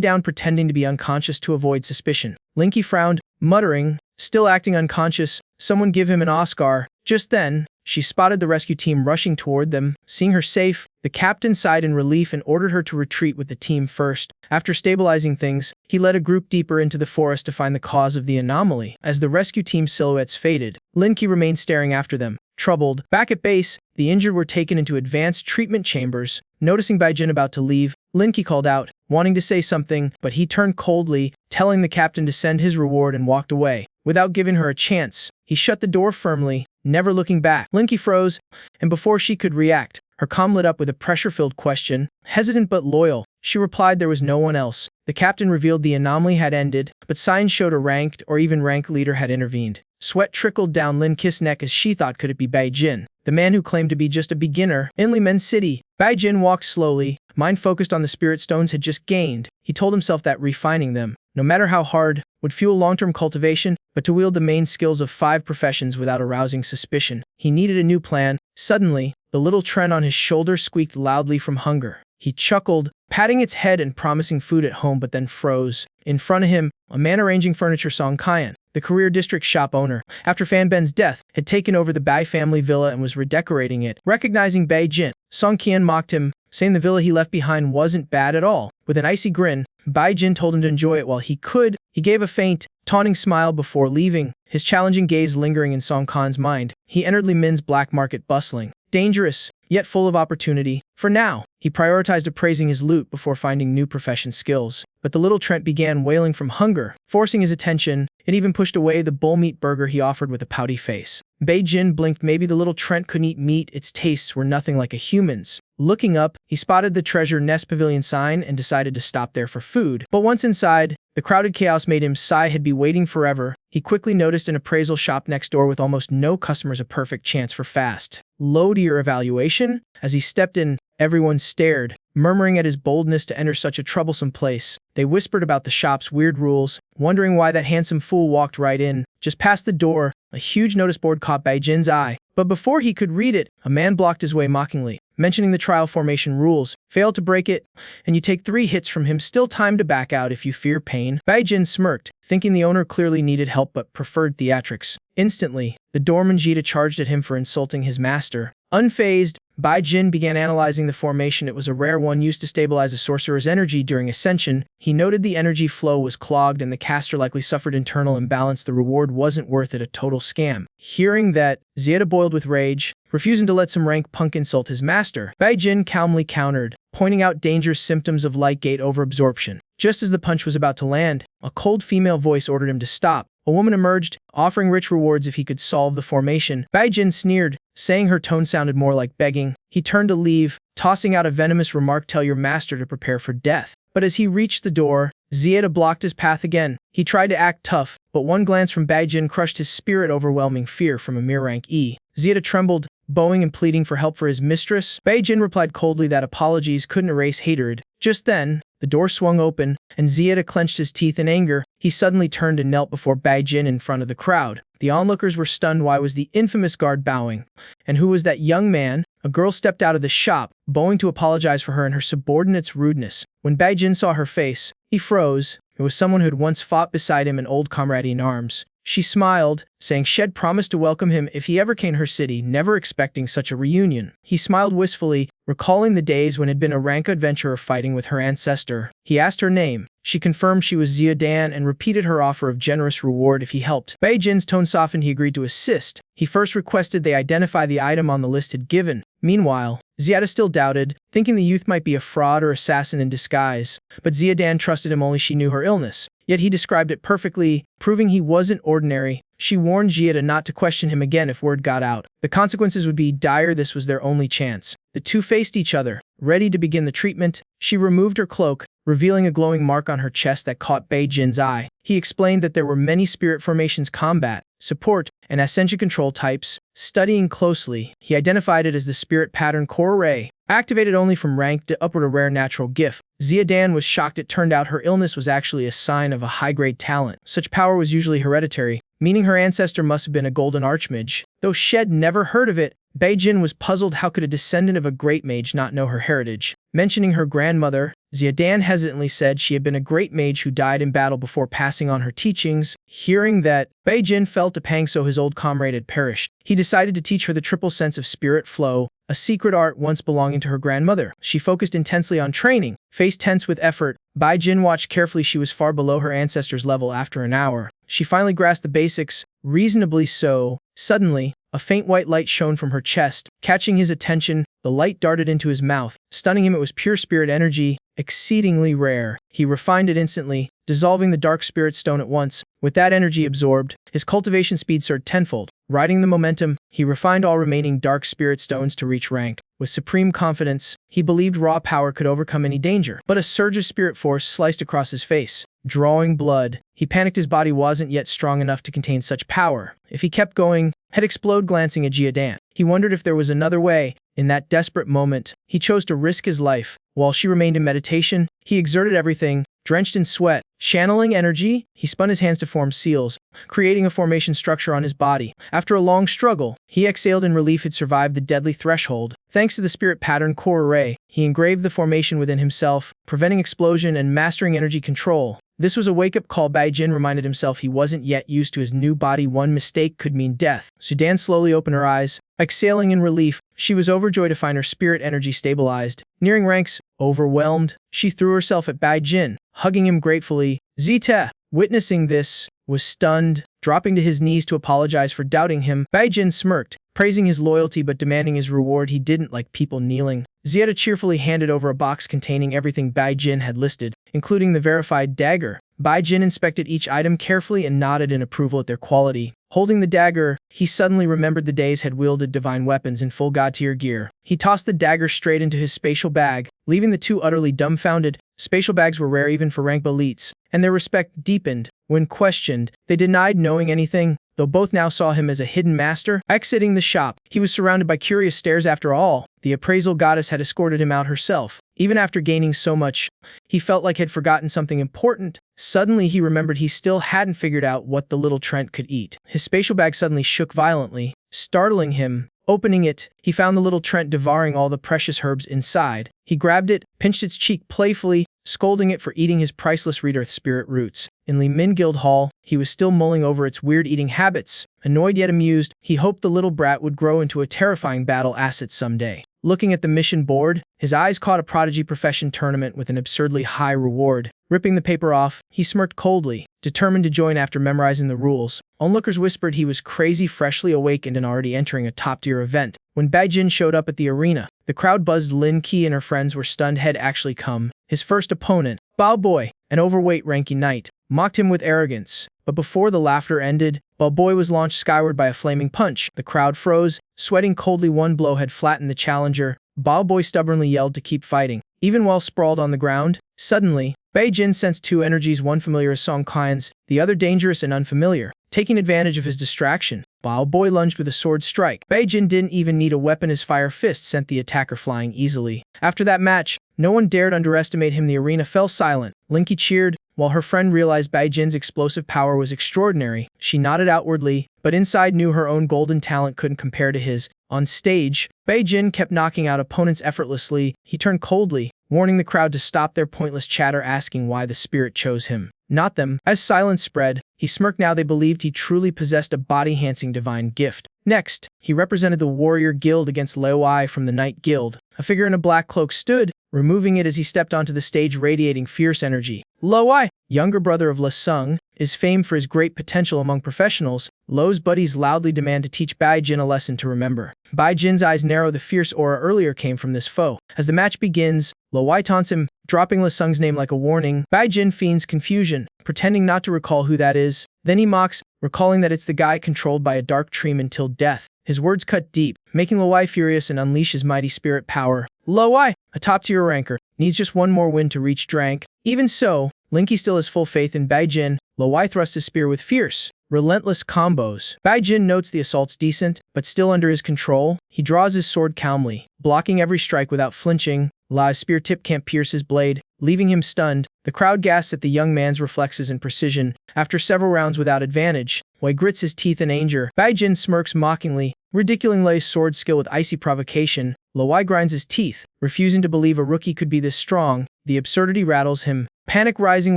Speaker 1: down pretending to be unconscious to avoid suspicion. Linky frowned, muttering, "Still acting unconscious, someone give him an Oscar." Just then, she spotted the rescue team rushing toward them. Seeing her safe, the captain sighed in relief and ordered her to retreat with the team first. After stabilizing things, he led a group deeper into the forest to find the cause of the anomaly. As the rescue team's silhouettes faded, Linky remained staring after them. Troubled, back at base, the injured were taken into advanced treatment chambers. Noticing Baijin about to leave, Linky called out, wanting to say something, but he turned coldly, telling the captain to send his reward, and walked away. Without giving her a chance, he shut the door firmly, never looking back. Linky froze, and before she could react, her comm lit up with a pressure-filled question. Hesitant but loyal, she replied there was no one else. The captain revealed the anomaly had ended, but signs showed a ranked or even rank leader had intervened. Sweat trickled down Linky's neck as she thought, could it be Baijin, the man who claimed to be just a beginner? In Limen City, Baijin walked slowly, mind focused on the spirit stones had just gained. He told himself that refining them, no matter how hard, would fuel long-term cultivation, but to wield the main skills of 5 professions without arousing suspicion, he needed a new plan. Suddenly, the little Tren on his shoulder squeaked loudly from hunger. He chuckled, patting its head and promising food at home, but then froze. In front of him, a man arranging furniture, Song Kyan, the career district shop owner, after Fan Ben's death, had taken over the Bai family villa and was redecorating it. Recognizing Baijin, Song Kyan mocked him, saying the villa he left behind wasn't bad at all. With an icy grin, Baijin told him to enjoy it while he could. He gave a faint, taunting smile before leaving, his challenging gaze lingering in Song Khan's mind. He entered Limen's black market, bustling, dangerous, yet full of opportunity. For now, he prioritized appraising his loot before finding new profession skills. But the little Trent began wailing from hunger, forcing his attention. It even pushed away the bull meat burger he offered with a pouty face. Baijin blinked. Maybe the little Trent couldn't eat meat, its tastes were nothing like a human's. Looking up, he spotted the treasure nest pavilion sign and decided to stop there for food. But once inside, the crowded chaos made him sigh. He'd be waiting forever. He quickly noticed an appraisal shop next door with almost no customers, a perfect chance for fast, low-tier evaluation. As he stepped in, everyone stared, murmuring at his boldness to enter such a troublesome place. They whispered about the shop's weird rules, wondering why that handsome fool walked right in. Just past the door, a huge notice board caught Baijin's eye. But before he could read it, a man blocked his way mockingly, mentioning the trial formation rules. Failed to break it, and you take 3 hits from him. Still time to back out if you fear pain. Baijin smirked, thinking the owner clearly needed help but preferred theatrics. Instantly, the doorman Jita charged at him for insulting his master. Unfazed, Baijin began analyzing the formation. It was a rare one used to stabilize a sorcerer's energy during ascension. He noted the energy flow was clogged and the caster likely suffered internal imbalance. The reward wasn't worth it, a total scam. Hearing that, Zieta boiled with rage, refusing to let some rank punk insult his master. Baijin calmly countered, pointing out dangerous symptoms of Lightgate overabsorption. Just as the punch was about to land, a cold female voice ordered him to stop. A woman emerged, offering rich rewards if he could solve the formation. Baijin sneered, saying her tone sounded more like begging. He turned to leave, tossing out a venomous remark, "Tell your master to prepare for death." But as he reached the door, Zieta blocked his path again. He tried to act tough, but one glance from Baijin crushed his spirit. Overwhelming fear from a mere rank E. Zieta trembled, bowing and pleading for help for his mistress. Baijin replied coldly that apologies couldn't erase hatred. Just then, the door swung open, and Zieta clenched his teeth in anger. He suddenly turned and knelt before Baijin in front of the crowd. The onlookers were stunned. Why was the infamous guard bowing? And who was that young man? A girl stepped out of the shop, bowing to apologize for her and her subordinate's rudeness. When Baijin saw her face, he froze. It was someone who had once fought beside him, an old comrade in arms. She smiled, saying she'd promised to welcome him if he ever came to her city, never expecting such a reunion. He smiled wistfully, recalling the days when he'd been a rank adventurer fighting with her ancestor. He asked her name. She confirmed she was Zia Dan and repeated her offer of generous reward if he helped. Baijin's tone softened. He agreed to assist. He first requested they identify the item on the list had given. Meanwhile, Zieta still doubted, thinking the youth might be a fraud or assassin in disguise. But Zia Dan trusted him, only she knew her illness. yet he described it perfectly, proving he wasn't ordinary. She warned Jia not to question him again if word got out. The consequences would be dire. This was their only chance. The two faced each other, ready to begin the treatment. She removed her cloak, revealing a glowing mark on her chest that caught Bai Jin's eye. He explained that there were many spirit formations: combat, support, and ascension control types. Studying closely, he identified it as the spirit pattern core array, activated only from rank to upward, a rare natural gift. Ziadan was shocked. It turned out her illness was actually a sign of a high-grade talent. Such power was usually hereditary, meaning her ancestor must have been a golden archmage. Though Shed never heard of it, Bai Jin was puzzled. How could a descendant of a great mage not know her heritage? Mentioning her grandmother, Ziadan hesitantly said she had been a great mage who died in battle before passing on her teachings. Hearing that, Bai Jin felt a pang, so his old comrade had perished. He decided to teach her the triple sense of spirit flow, a secret art once belonging to her grandmother. She focused intensely on training, face tense with effort. Bai Jin watched carefully. She was far below her ancestor's level. After an hour, she finally grasped the basics, reasonably so. Suddenly, a faint white light shone from her chest, catching his attention. The light darted into his mouth, stunning him. It was pure spirit energy, exceedingly rare. He refined it instantly, dissolving the dark spirit stone at once. With that energy absorbed, his cultivation speed soared tenfold. Riding the momentum, he refined all remaining dark spirit stones to reach rank. With supreme confidence, he believed raw power could overcome any danger. But a surge of spirit force sliced across his face, drawing blood. He panicked. His body wasn't yet strong enough to contain such power. If he kept going, he'd explode. Glancing at Jiadan, he wondered if there was another way. In that desperate moment, he chose to risk his life. While she remained in meditation, he exerted everything. Drenched in sweat, channeling energy, he spun his hands to form seals, creating a formation structure on his body. After a long struggle, he exhaled in relief. Had survived the deadly threshold. Thanks to the spirit pattern core array, he engraved the formation within himself, preventing explosion and mastering energy control. This was a wake-up call. Bai Jin reminded himself he wasn't yet used to his new body. One mistake could mean death. Sudan slowly opened her eyes, exhaling in relief. She was overjoyed to find her spirit energy stabilized. Nearing ranks, overwhelmed, she threw herself at Bai Jin, hugging him gratefully. Zita, witnessing this, was stunned, dropping to his knees to apologize for doubting him. Bai Jin smirked, praising his loyalty but demanding his reward. He didn't like people kneeling. Zieta cheerfully handed over a box containing everything Bai Jin had listed, including the verified dagger. Bai Jin inspected each item carefully and nodded in approval at their quality. Holding the dagger, he suddenly remembered the days had wielded divine weapons in full god-tier gear. He tossed the dagger straight into his spatial bag, leaving the two utterly dumbfounded. Spatial bags were rare even for rank elites, and their respect deepened. When questioned, they denied knowing anything, though both now saw him as a hidden master. Exiting the shop, he was surrounded by curious stares. After all, the appraisal goddess had escorted him out herself. Even after gaining so much, he felt like he'd forgotten something important. Suddenly he remembered he still hadn't figured out what the little Trent could eat. His spatial bag suddenly shook violently, startling him. Opening it, he found the little Trent devouring all the precious herbs inside. He grabbed it, pinched its cheek playfully, scolding it for eating his priceless rebirth spirit roots. In Li Min Guild Hall, he was still mulling over its weird eating habits. Annoyed yet amused, he hoped the little brat would grow into a terrifying battle asset someday. Looking at the mission board, his eyes caught a Prodigy profession tournament with an absurdly high reward. Ripping the paper off, he smirked coldly, determined to join after memorizing the rules. Onlookers whispered he was crazy, freshly awakened and already entering a top-tier event. When Bai Jin showed up at the arena, the crowd buzzed. Lin Qi and her friends were stunned. Had actually come. His first opponent, Bao Boy, an overweight ranking knight, mocked him with arrogance. But before the laughter ended, Bao Boy was launched skyward by a flaming punch. The crowd froze, sweating coldly. One blow had flattened the challenger. Bao Boy stubbornly yelled to keep fighting, even while sprawled on the ground. Suddenly, Bai Jin sensed two energies, one familiar as Song Qian's, the other dangerous and unfamiliar. Taking advantage of his distraction, Bao Boy lunged with a sword strike. Bai Jin didn't even need a weapon. His fire fist sent the attacker flying easily. After that match, no one dared underestimate him. The arena fell silent. Lin Qi cheered, while her friend realized Bai Jin's explosive power was extraordinary. She nodded outwardly, but inside knew her own golden talent couldn't compare to his. On stage, Bai Jin kept knocking out opponents effortlessly. He turned coldly, warning the crowd to stop their pointless chatter, asking why the spirit chose him, not them. As silence spread, he smirked. Now they believed he truly possessed a body-enhancing divine gift. Next, he represented the Warrior Guild against Leo Ai from the Night Guild. A figure in a black cloak stood, removing it as he stepped onto the stage, radiating fierce energy. Lo Ai, younger brother of Le Sung, is famed for his great potential among professionals. Lo's buddies loudly demand to teach Bai Jin a lesson to remember. Bai Jin's eyes narrow. The fierce aura earlier came from this foe. As the match begins, Lo Ai taunts him, dropping Le Sung's name like a warning. Bai Jin feigns confusion, pretending not to recall who that is. Then he mocks, recalling that it's the guy controlled by a dark dream until death. His words cut deep, making Lowai furious and unleash his mighty spirit power. Lowai, a top-tier ranker, needs just one more win to reach rank. Even so, Linky still has full faith in Baijin. Lowai thrusts his spear with fierce, relentless combos. Baijin notes the assault's decent, but still under his control. He draws his sword calmly, blocking every strike without flinching. Lai's spear tip can't pierce his blade, leaving him stunned. The crowd gasps at the young man's reflexes and precision. After several rounds without advantage, Wei grits his teeth in anger. Baijin smirks mockingly, ridiculing Lei's sword skill with icy provocation. Lowai grinds his teeth, refusing to believe a rookie could be this strong. The absurdity rattles him. Panic rising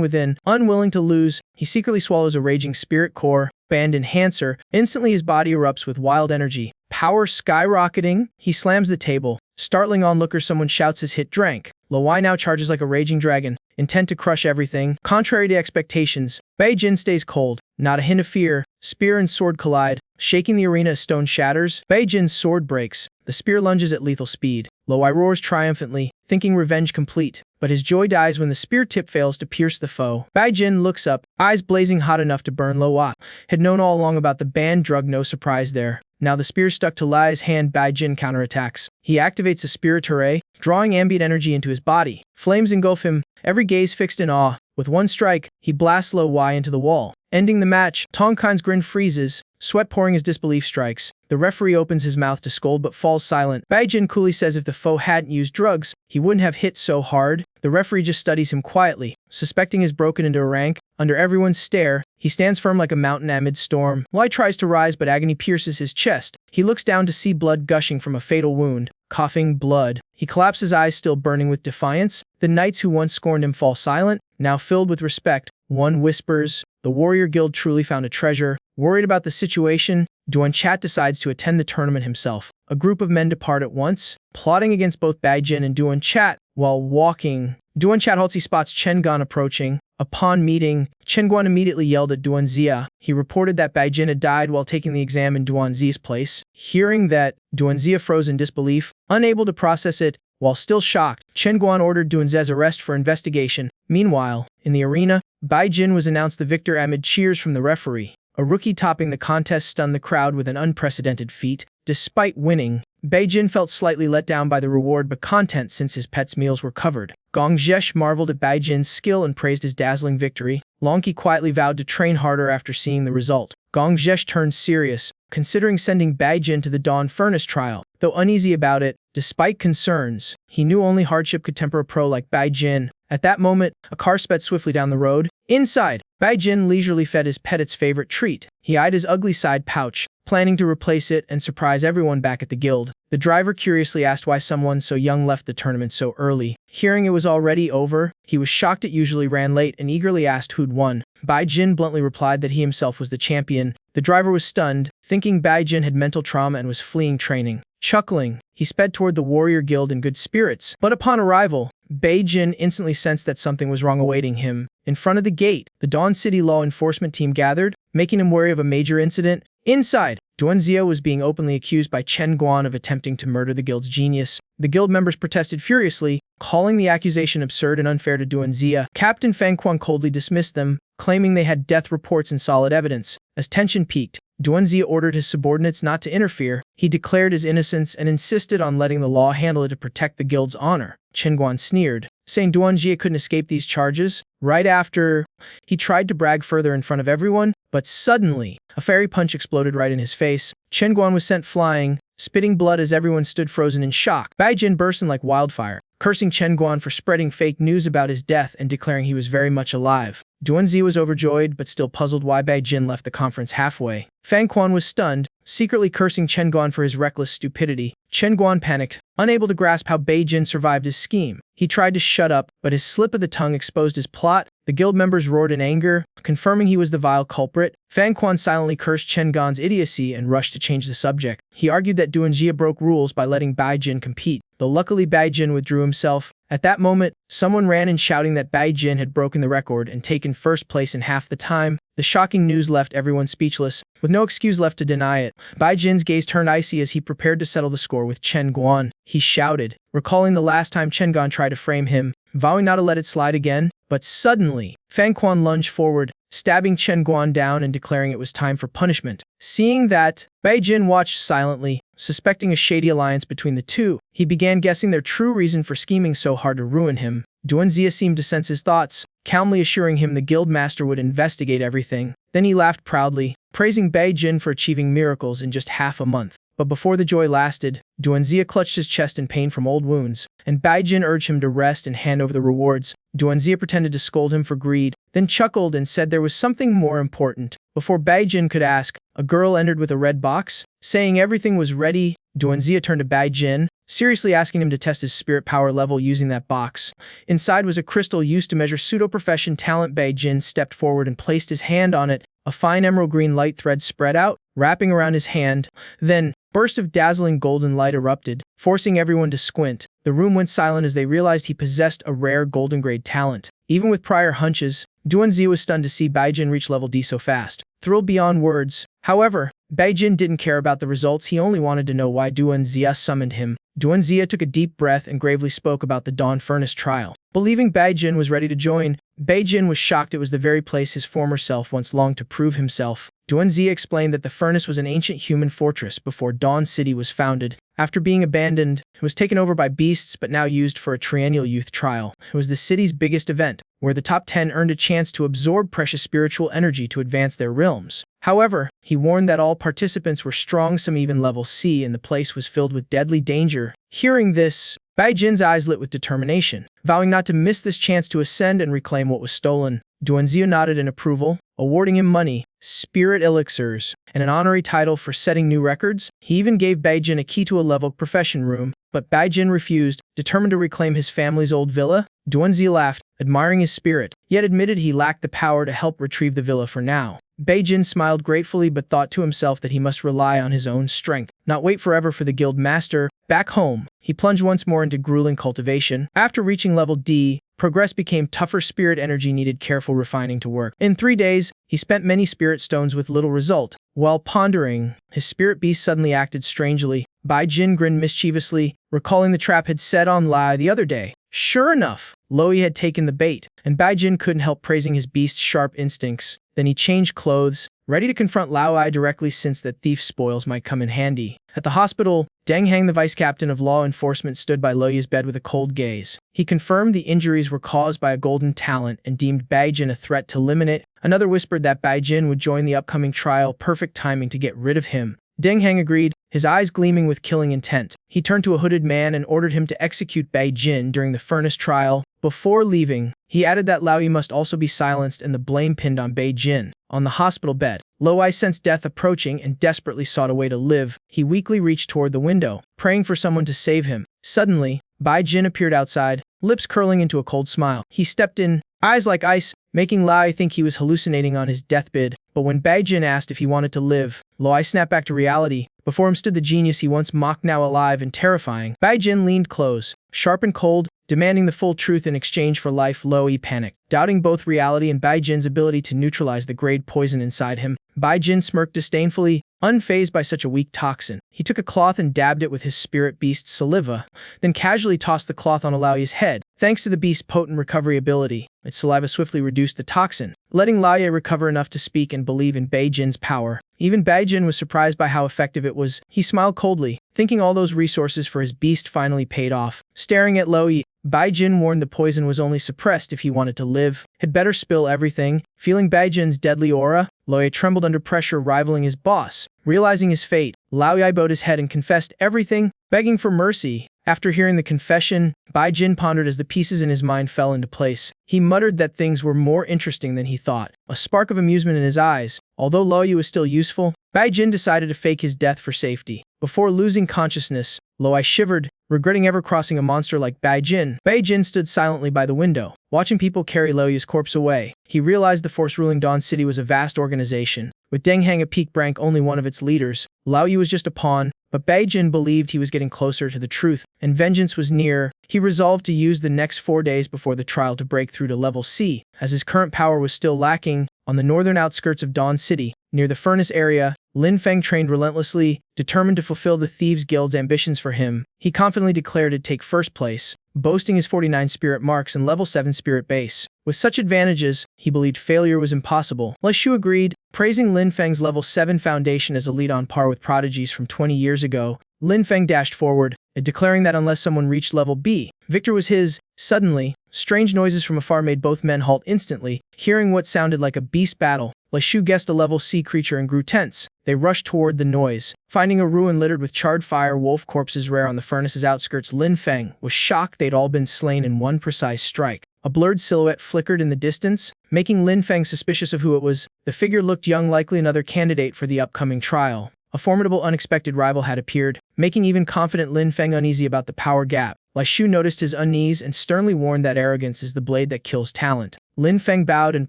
Speaker 1: within, unwilling to lose, he secretly swallows a raging spirit core, band enhancer. Instantly his body erupts with wild energy. Power skyrocketing, he slams the table. Startling onlookers, someone shouts his hit drank. Lowai now charges like a raging dragon, intent to crush everything. Contrary to expectations, Baijin stays cold, not a hint of fear. Spear and sword collide, shaking the arena as stone shatters. Baijin's sword breaks. The spear lunges at lethal speed. Lowai roars triumphantly, thinking revenge complete. But his joy dies when the spear tip fails to pierce the foe. Baijin looks up, eyes blazing hot enough to burn. Lowai had known all along about the banned drug, no surprise there. Now the spear stuck to Lai's hand. Baijin counterattacks. He activates a spiritere, drawing ambient energy into his body. Flames engulf him, every gaze fixed in awe. With one strike, he blasts Lowai into the wall, ending the match. Tongkan's grin freezes, sweat pouring as disbelief strikes. The referee opens his mouth to scold but falls silent. Baijin coolly says if the foe hadn't used drugs, he wouldn't have hit so hard. The referee just studies him quietly, suspecting he's broken into a rank. Under everyone's stare, he stands firm like a mountain amid storm. Lai tries to rise, but agony pierces his chest. He looks down to see blood gushing from a fatal wound. Coughing blood. He collapses, eyes still burning with defiance. The knights who once scorned him fall silent, now filled with respect. One whispers, the warrior guild truly found a treasure. Worried about the situation, Duan Chat decides to attend the tournament himself. A group of men depart at once, plotting against both Baijin and Duan Chat. While walking, Duan Chat halts. He spots Chen Guan approaching. Upon meeting, Chen Guan immediately yelled at Duan Zia. He reported that Baijin had died while taking the exam in Duan Zia's place. Hearing that, Duan Zia froze in disbelief, unable to process it. While still shocked, Chen Guan ordered Duan Zia's arrest for investigation. Meanwhile, in the arena, Baijin was announced the victor amid cheers from the referee. A rookie topping the contest stunned the crowd with an unprecedented feat. Despite winning, Baijin felt slightly let down by the reward but content since his pet's meals were covered. Gong Zhesh marveled at Baijin's skill and praised his dazzling victory. Longqi quietly vowed to train harder after seeing the result. Gong Zhesh turned serious, considering sending Baijin to the Dawn Furnace trial. Though uneasy about it, despite concerns, he knew only hardship could temper a pro like Baijin. At that moment, a car sped swiftly down the road. Inside, Baijin leisurely fed his pet its favorite treat. He eyed his ugly side pouch, planning to replace it and surprise everyone back at the guild. The driver curiously asked why someone so young left the tournament so early. Hearing it was already over, he was shocked it usually ran late and eagerly asked who'd won. Baijin bluntly replied that he himself was the champion. The driver was stunned, thinking Baijin had mental trauma and was fleeing training. Chuckling, he sped toward the warrior guild in good spirits. But upon arrival, Baijin instantly sensed that something was wrong awaiting him. In front of the gate, the Dawn City law enforcement team gathered, making him wary of a major incident. Inside, Duan Zia was being openly accused by Chen Guan of attempting to murder the guild's genius. The guild members protested furiously, calling the accusation absurd and unfair to Duan Zia. Captain Fang Quan coldly dismissed them, claiming they had death reports and solid evidence. As tension peaked, Duan Zia ordered his subordinates not to interfere. He declared his innocence and insisted on letting the law handle it to protect the guild's honor. Chen Guan sneered, saying Duan Zia couldn't escape these charges. Right after, he tried to brag further in front of everyone, but suddenly, a fairy punch exploded right in his face. Chen Guan was sent flying, spitting blood as everyone stood frozen in shock. Baijin burst in like wildfire, cursing Chen Guan for spreading fake news about his death and declaring he was very much alive. Duan Zi was overjoyed but still puzzled why Baijin left the conference halfway. Fang Quan was stunned, secretly cursing Chen Guan for his reckless stupidity. Chen Guan panicked, unable to grasp how Baijin survived his scheme. He tried to shut up, but his slip of the tongue exposed his plot. The guild members roared in anger, confirming he was the vile culprit. Fang Quan silently cursed Chen Guan's idiocy and rushed to change the subject. He argued that Duan Jia broke rules by letting Baijin compete, though luckily Baijin withdrew himself. At that moment, someone ran in shouting that Baijin had broken the record and taken first place in half the time. The shocking news left everyone speechless, with no excuse left to deny it. Baijin's gaze turned icy as he prepared to settle the score with Chen Guan. He shouted, recalling the last time Chen Guan tried to frame him, vowing not to let it slide again. But suddenly, Fang Quan lunged forward, stabbing Chen Guan down and declaring it was time for punishment. Seeing that, Bai Jin watched silently, suspecting a shady alliance between the two. He began guessing their true reason for scheming so hard to ruin him. Duanxia seemed to sense his thoughts, calmly assuring him the guild master would investigate everything. Then he laughed proudly, praising Bai Jin for achieving miracles in just half a month. But before the joy lasted, Duanxia clutched his chest in pain from old wounds, and Bai Jin urged him to rest and hand over the rewards. Duanxia pretended to scold him for greed, then chuckled and said there was something more important. Before Bai Jin could ask, a girl entered with a red box. Saying everything was ready, Duanxia turned to Bai Jin, seriously asking him to test his spirit power level using that box. Inside was a crystal used to measure pseudo-profession talent. Bai Jin stepped forward and placed his hand on it. A fine emerald green light thread spread out, wrapping around his hand. Then, burst of dazzling golden light erupted, forcing everyone to squint. The room went silent as they realized he possessed a rare golden grade talent. Even with prior hunches, Duanxia was stunned to see Bai Jin reach level D so fast, thrilled beyond words. However, Bai Jin didn't care about the results, he only wanted to know why Duanxia summoned him. Duanxia took a deep breath and gravely spoke about the Dawn Furnace trial. Believing Bai Jin was ready to join, Bai Jin was shocked it was the very place his former self once longed to prove himself. Duanxia explained that the furnace was an ancient human fortress before Dawn City was founded. After being abandoned, it was taken over by beasts but now used for a triennial youth trial. It was the city's biggest event, where the top 10 earned a chance to absorb precious spiritual energy to advance their realms. However, he warned that all participants were strong, some even level C, and the place was filled with deadly danger. Hearing this, Bai Jin's eyes lit with determination, vowing not to miss this chance to ascend and reclaim what was stolen. Duanxia nodded in approval, awarding him money, spirit elixirs, and an honorary title for setting new records. He even gave Bai Jin a key to a level profession room, but Bai Jin refused, determined to reclaim his family's old villa. Duanxia laughed, admiring his spirit, yet admitted he lacked the power to help retrieve the villa for now. Bai Jin smiled gratefully but thought to himself that he must rely on his own strength, not wait forever for the guild master. Back home, he plunged once more into grueling cultivation. After reaching level D, progress became tougher. Spirit energy needed careful refining to work. In 3 days, he spent many spirit stones with little result. While pondering, his spirit beast suddenly acted strangely. Bai Jin grinned mischievously, recalling the trap had set on Lai the other day. Sure enough, Loi had taken the bait, and Bai Jin couldn't help praising his beast's sharp instincts. Then he changed clothes, ready to confront Lao Ai directly since that thief's spoils might come in handy. At the hospital, Deng Hang, the vice captain of law enforcement, stood by Loya's bed with a cold gaze. He confirmed the injuries were caused by a golden talent and deemed Bai Jin a threat to eliminate. Another whispered that Bai Jin would join the upcoming trial, perfect timing to get rid of him. Deng Hang agreed, his eyes gleaming with killing intent. He turned to a hooded man and ordered him to execute Bai Jin during the furnace trial. Before leaving, he added that Lao Yi must also be silenced and the blame pinned on Bai Jin. On the hospital bed, Lo Ai sensed death approaching and desperately sought a way to live. He weakly reached toward the window, praying for someone to save him. Suddenly, Bai Jin appeared outside, lips curling into a cold smile. He stepped in, eyes like ice, making Lo Ai think he was hallucinating on his deathbed. But when Bai Jin asked if he wanted to live, Lo Ai snapped back to reality. Before him stood the genius he once mocked, now alive and terrifying. Bai Jin leaned close, sharp and cold, demanding the full truth in exchange for life. Lo Ai panicked, doubting both reality and Bai Jin's ability to neutralize the grade poison inside him. Bai Jin smirked disdainfully, unfazed by such a weak toxin. He took a cloth and dabbed it with his spirit beast's saliva, then casually tossed the cloth on Lao Yi's head. Thanks to the beast's potent recovery ability, its saliva swiftly reduced the toxin, letting Lao Yi recover enough to speak and believe in Bai Jin's power. Even Bai Jin was surprised by how effective it was. He smiled coldly, thinking all those resources for his beast finally paid off. Staring at Lo Yi, Bai Jin warned the poison was only suppressed if he wanted to live. Had better spill everything. Feeling Bai Jin's deadly aura, Lo Yi trembled under pressure, rivaling his boss. Realizing his fate, Lao Yi bowed his head and confessed everything, begging for mercy. After hearing the confession, Bai Jin pondered as the pieces in his mind fell into place. He muttered that things were more interesting than he thought, a spark of amusement in his eyes. Although Lo Yi was still useful, Bai Jin decided to fake his death for safety. Before losing consciousness, Lo Ai shivered, regretting ever crossing a monster like Bai Jin. Bai Jin stood silently by the window, watching people carry Lo Yi's corpse away. He realized the force ruling Dawn City was a vast organization, with Deng Hang a peak rank, only one of its leaders. Lao Yi was just a pawn, but Bai Jin believed he was getting closer to the truth, and vengeance was near. He resolved to use the next 4 days before the trial to break through to level C, as his current power was still lacking. On the northern outskirts of Dawn City, near the furnace area, Lin Feng trained relentlessly, determined to fulfill the Thieves Guild's ambitions for him. He confidently declared he'd take first place, boasting his 49 spirit marks and level 7 spirit base. With such advantages, he believed failure was impossible. Le Shu agreed, praising Lin Feng's level 7 foundation as a lead on par with prodigies from 20 years ago. Lin Feng dashed forward, declaring that unless someone reached level B, victor was his. Suddenly, strange noises from afar made both men halt instantly, hearing what sounded like a beast battle. Le Shu guessed a level C creature and grew tense. They rushed toward the noise. Finding a ruin littered with charred fire wolf corpses rare on the furnace's outskirts, Lin Feng was shocked they'd all been slain in one precise strike. A blurred silhouette flickered in the distance, making Lin Feng suspicious of who it was. The figure looked young, likely another candidate for the upcoming trial. A formidable, unexpected rival had appeared, making even confident Lin Feng uneasy about the power gap. Lai Shu noticed his unease and sternly warned that arrogance is the blade that kills talent. Lin Feng bowed and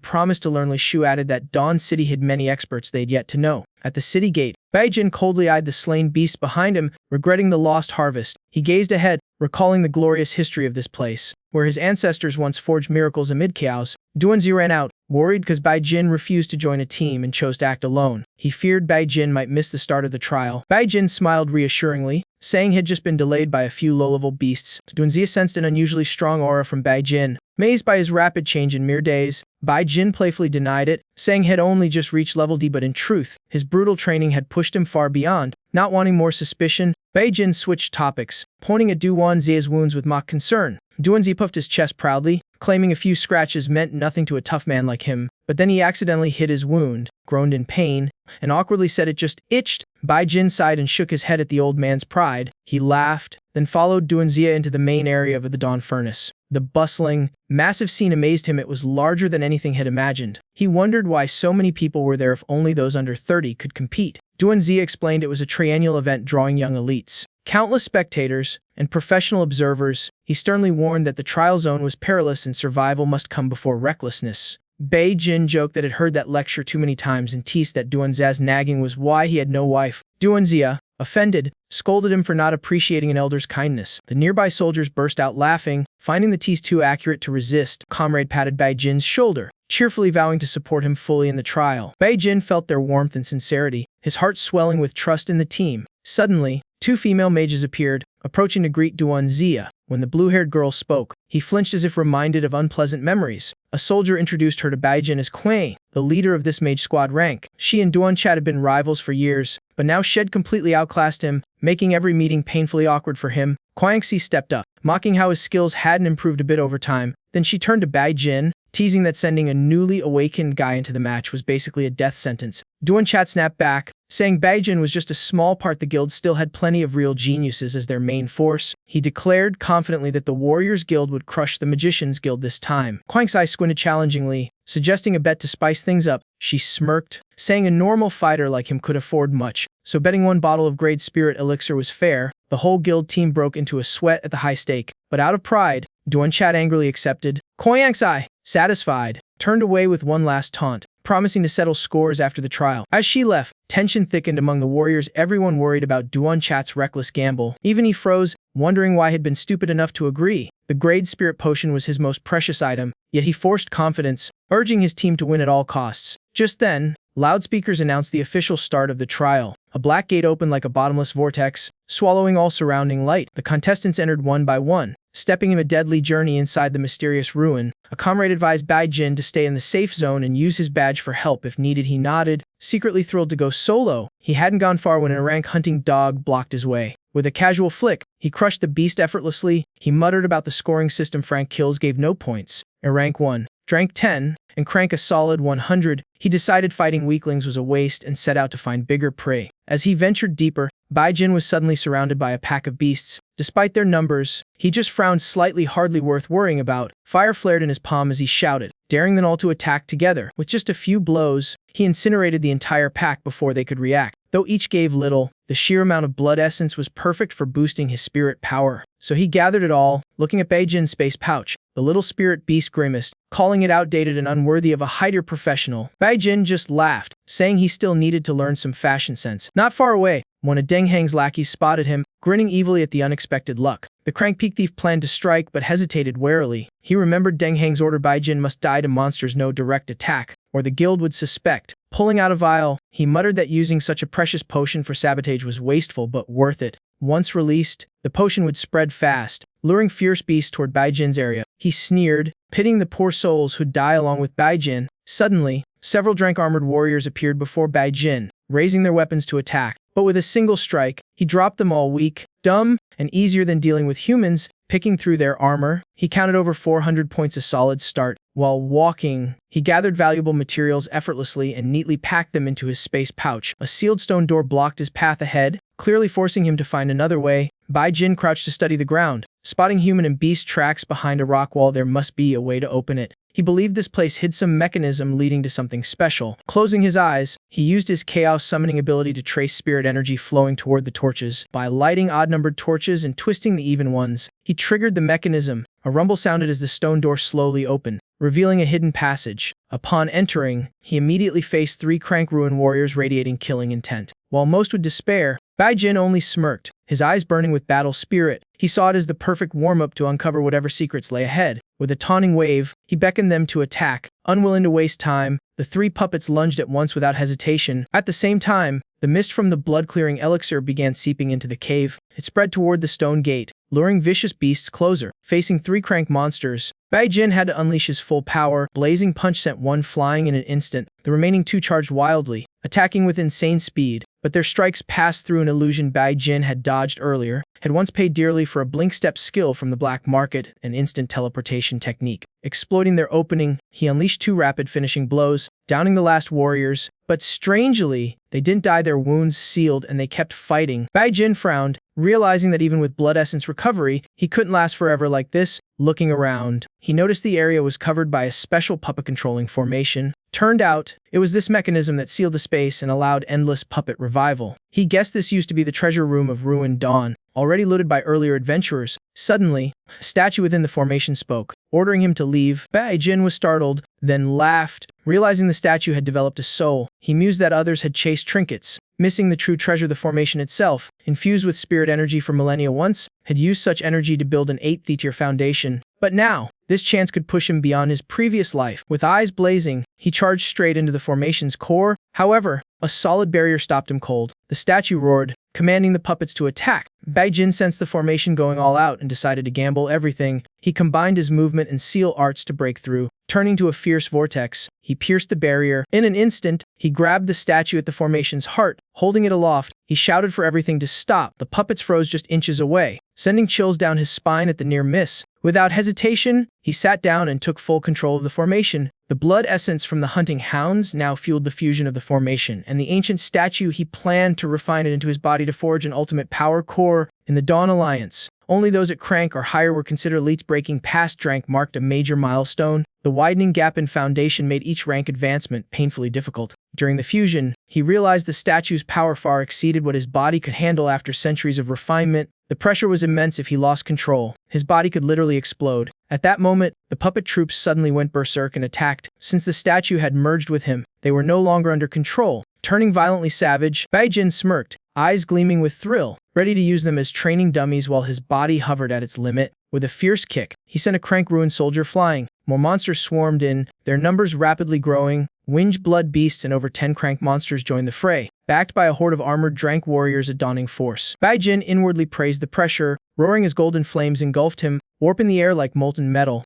Speaker 1: promised to learn. Lai Shu added that Dawn City hid many experts they'd yet to know. At the city gate, Bai Jin coldly eyed the slain beasts behind him, regretting the lost harvest. He gazed ahead, recalling the glorious history of this place, where his ancestors once forged miracles amid chaos. Duanzi ran out, worried because Bai Jin refused to join a team and chose to act alone. He feared Bai Jin might miss the start of the trial. Bai Jin smiled reassuringly, saying he'd just been delayed by a few low-level beasts. Duanzi sensed an unusually strong aura from Bai Jin. Amazed by his rapid change in mere days, Bai Jin playfully denied it, saying he'd only just reached level D, but in truth, his brutal training had pushed him far beyond. Not wanting more suspicion, Bai Jin switched topics, pointing at Duanzi's wounds with mock concern. Duanzi puffed his chest proudly, claiming a few scratches meant nothing to a tough man like him, but then he accidentally hit his wound, groaned in pain, and awkwardly said it just itched. Bai Jin sighed and shook his head at the old man's pride. He laughed, then followed Duanzi into the main area of the Dawn Furnace. The bustling, massive scene amazed him. It was larger than anything he'd imagined. He wondered why so many people were there if only those under 30 could compete. Duanzi explained it was a triennial event drawing young elites, countless spectators, and professional observers. He sternly warned that the trial zone was perilous and survival must come before recklessness. Bai Jin joked that had heard that lecture too many times and teased that Duanzi's nagging was why he had no wife. Duanzi, offended, scolded him for not appreciating an elder's kindness. The nearby soldiers burst out laughing, finding the tease too accurate to resist. Comrade patted Bai Jin's shoulder, cheerfully vowing to support him fully in the trial. Bai Jin felt their warmth and sincerity, his heart swelling with trust in the team. Suddenly, two female mages appeared, approaching to greet Duanzi. When the blue-haired girl spoke, he flinched as if reminded of unpleasant memories. A soldier introduced her to Bai Jin as Kuei, the leader of this mage squad rank. She and Duanchat had been rivals for years, but now she had completely outclassed him, making every meeting painfully awkward for him. Kuangxi stepped up, mocking how his skills hadn't improved a bit over time. Then she turned to Bai Jin, teasing that sending a newly awakened guy into the match was basically a death sentence. Duanchat snapped back, saying Bai Jin was just a small part. The guild still had plenty of real geniuses as their main force. He declared confidently that the Warriors Guild would crush the Magicians Guild this time. Kuangxi squinted challengingly, suggesting a bet to spice things up. She smirked, saying a normal fighter like him could afford much, so betting one bottle of Great Spirit Elixir was fair. The whole guild team broke into a sweat at the high stake, but out of pride, Duanchat angrily accepted. Kuangxi, satisfied, turned away with one last taunt, promising to settle scores after the trial. As she left, tension thickened among the warriors. Everyone worried about Duanchat's reckless gamble. Even he froze, wondering why he'd been stupid enough to agree. The Great Spirit Potion was his most precious item, yet he forced confidence, urging his team to win at all costs. Just then, loudspeakers announced the official start of the trial. A black gate opened like a bottomless vortex, swallowing all surrounding light. The contestants entered one by one, stepping in a deadly journey inside the mysterious ruin. A comrade advised Bai Jin to stay in the safe zone and use his badge for help if needed. He nodded, secretly thrilled to go solo. He hadn't gone far when a rank hunting dog blocked his way. With a casual flick, he crushed the beast effortlessly. He muttered about the scoring system. Frank kills gave no points. A rank 1, drank 10, and crank a solid 100. He decided fighting weaklings was a waste and set out to find bigger prey. As he ventured deeper, Bai Jin was suddenly surrounded by a pack of beasts. Despite their numbers, he just frowned slightly, hardly worth worrying about. Fire flared in his palm as he shouted, daring them all to attack together. With just a few blows, he incinerated the entire pack before they could react. Though each gave little, the sheer amount of blood essence was perfect for boosting his spirit power. So he gathered it all, looking at Bai Jin's space pouch. The little spirit beast grimaced, calling it outdated and unworthy of a hider professional. Bai Jin just laughed, saying he still needed to learn some fashion sense. Not far away, one of Deng Heng's lackeys spotted him, grinning evilly at the unexpected luck. The crank peak thief planned to strike but hesitated warily. He remembered Deng Heng's order: Bai Jin must die to monsters, no direct attack, or the guild would suspect. Pulling out a vial, he muttered that using such a precious potion for sabotage was wasteful but worth it. Once released, the potion would spread fast, luring fierce beasts toward Baijin's area. He sneered, pitying the poor souls who'd die along with Baijin. Suddenly, several drank-armored warriors appeared before Baijin, raising their weapons to attack. But with a single strike, he dropped them all weak, dumb, and easier than dealing with humans. Picking through their armor, he counted over 400 points a solid start. While walking, he gathered valuable materials effortlessly and neatly packed them into his space pouch. A sealed stone door blocked his path ahead, clearly forcing him to find another way. Baijin crouched to study the ground. Spotting human and beast tracks behind a rock wall, there must be a way to open it. He believed this place hid some mechanism leading to something special. Closing his eyes, he used his chaos summoning ability to trace spirit energy flowing toward the torches. By lighting odd-numbered torches and twisting the even ones, he triggered the mechanism. A rumble sounded as the stone door slowly opened, revealing a hidden passage. Upon entering, he immediately faced 3 crank ruin warriors radiating killing intent. While most would despair, Baijin only smirked, his eyes burning with battle spirit. He saw it as the perfect warm-up to uncover whatever secrets lay ahead. With a taunting wave, he beckoned them to attack. Unwilling to waste time, the 3 puppets lunged at once without hesitation. At the same time, the mist from the blood-clearing elixir began seeping into the cave. It spread toward the stone gate, luring vicious beasts closer. Facing 3 crank monsters, Baijin had to unleash his full power. Blazing punch sent one flying in an instant. The remaining 2 charged wildly, attacking with insane speed. But their strikes passed through an illusion Baijin had dodged earlier, had once paid dearly for a blink-step skill from the black market, an instant teleportation technique. Exploiting their opening, he unleashed 2 rapid finishing blows, downing the last warriors. But strangely, they didn't die, their wounds sealed, and they kept fighting. Baijin frowned, realizing that even with blood essence recovery, he couldn't last forever like this. Looking around, he noticed the area was covered by a special puppet-controlling formation. Turned out, it was this mechanism that sealed the space and allowed endless puppet revival. He guessed this used to be the treasure room of Ruined Dawn, already looted by earlier adventurers. Suddenly, a statue within the formation spoke, ordering him to leave. Baijin was startled, then laughed. Realizing the statue had developed a soul, he mused that others had chased trinkets, missing the true treasure. The formation itself, infused with spirit energy for millennia once, had used such energy to build an 8th-tier foundation. But now, this chance could push him beyond his previous life. With eyes blazing, he charged straight into the formation's core. However, a solid barrier stopped him cold. The statue roared, commanding the puppets to attack. Baijin sensed the formation going all out and decided to gamble everything. He combined his movement and seal arts to break through. Turning to a fierce vortex, he pierced the barrier. In an instant, he grabbed the statue at the formation's heart. Holding it aloft, he shouted for everything to stop. The puppets froze just inches away, sending chills down his spine at the near miss. Without hesitation, he sat down and took full control of the formation. The blood essence from the hunting hounds now fueled the fusion of the formation, and the ancient statue he planned to refine it into his body to forge an ultimate power core. In the Dawn Alliance, only those at crank or higher were considered elites. Breaking past drank marked a major milestone. The widening gap in foundation made each rank advancement painfully difficult. During the fusion, he realized the statue's power far exceeded what his body could handle. After centuries of refinement, the pressure was immense. If he lost control, his body could literally explode. At that moment, the puppet troops suddenly went berserk and attacked. Since the statue had merged with him, they were no longer under control. Turning violently savage, Baijin smirked, eyes gleaming with thrill, ready to use them as training dummies while his body hovered at its limit. With a fierce kick, he sent a crank ruin soldier flying. More monsters swarmed in, their numbers rapidly growing. Winged blood beasts and over 10 crank monsters joined the fray, backed by a horde of armored drank warriors, a daunting force. Baijin inwardly praised the pressure, roaring as golden flames engulfed him, warping the air like molten metal.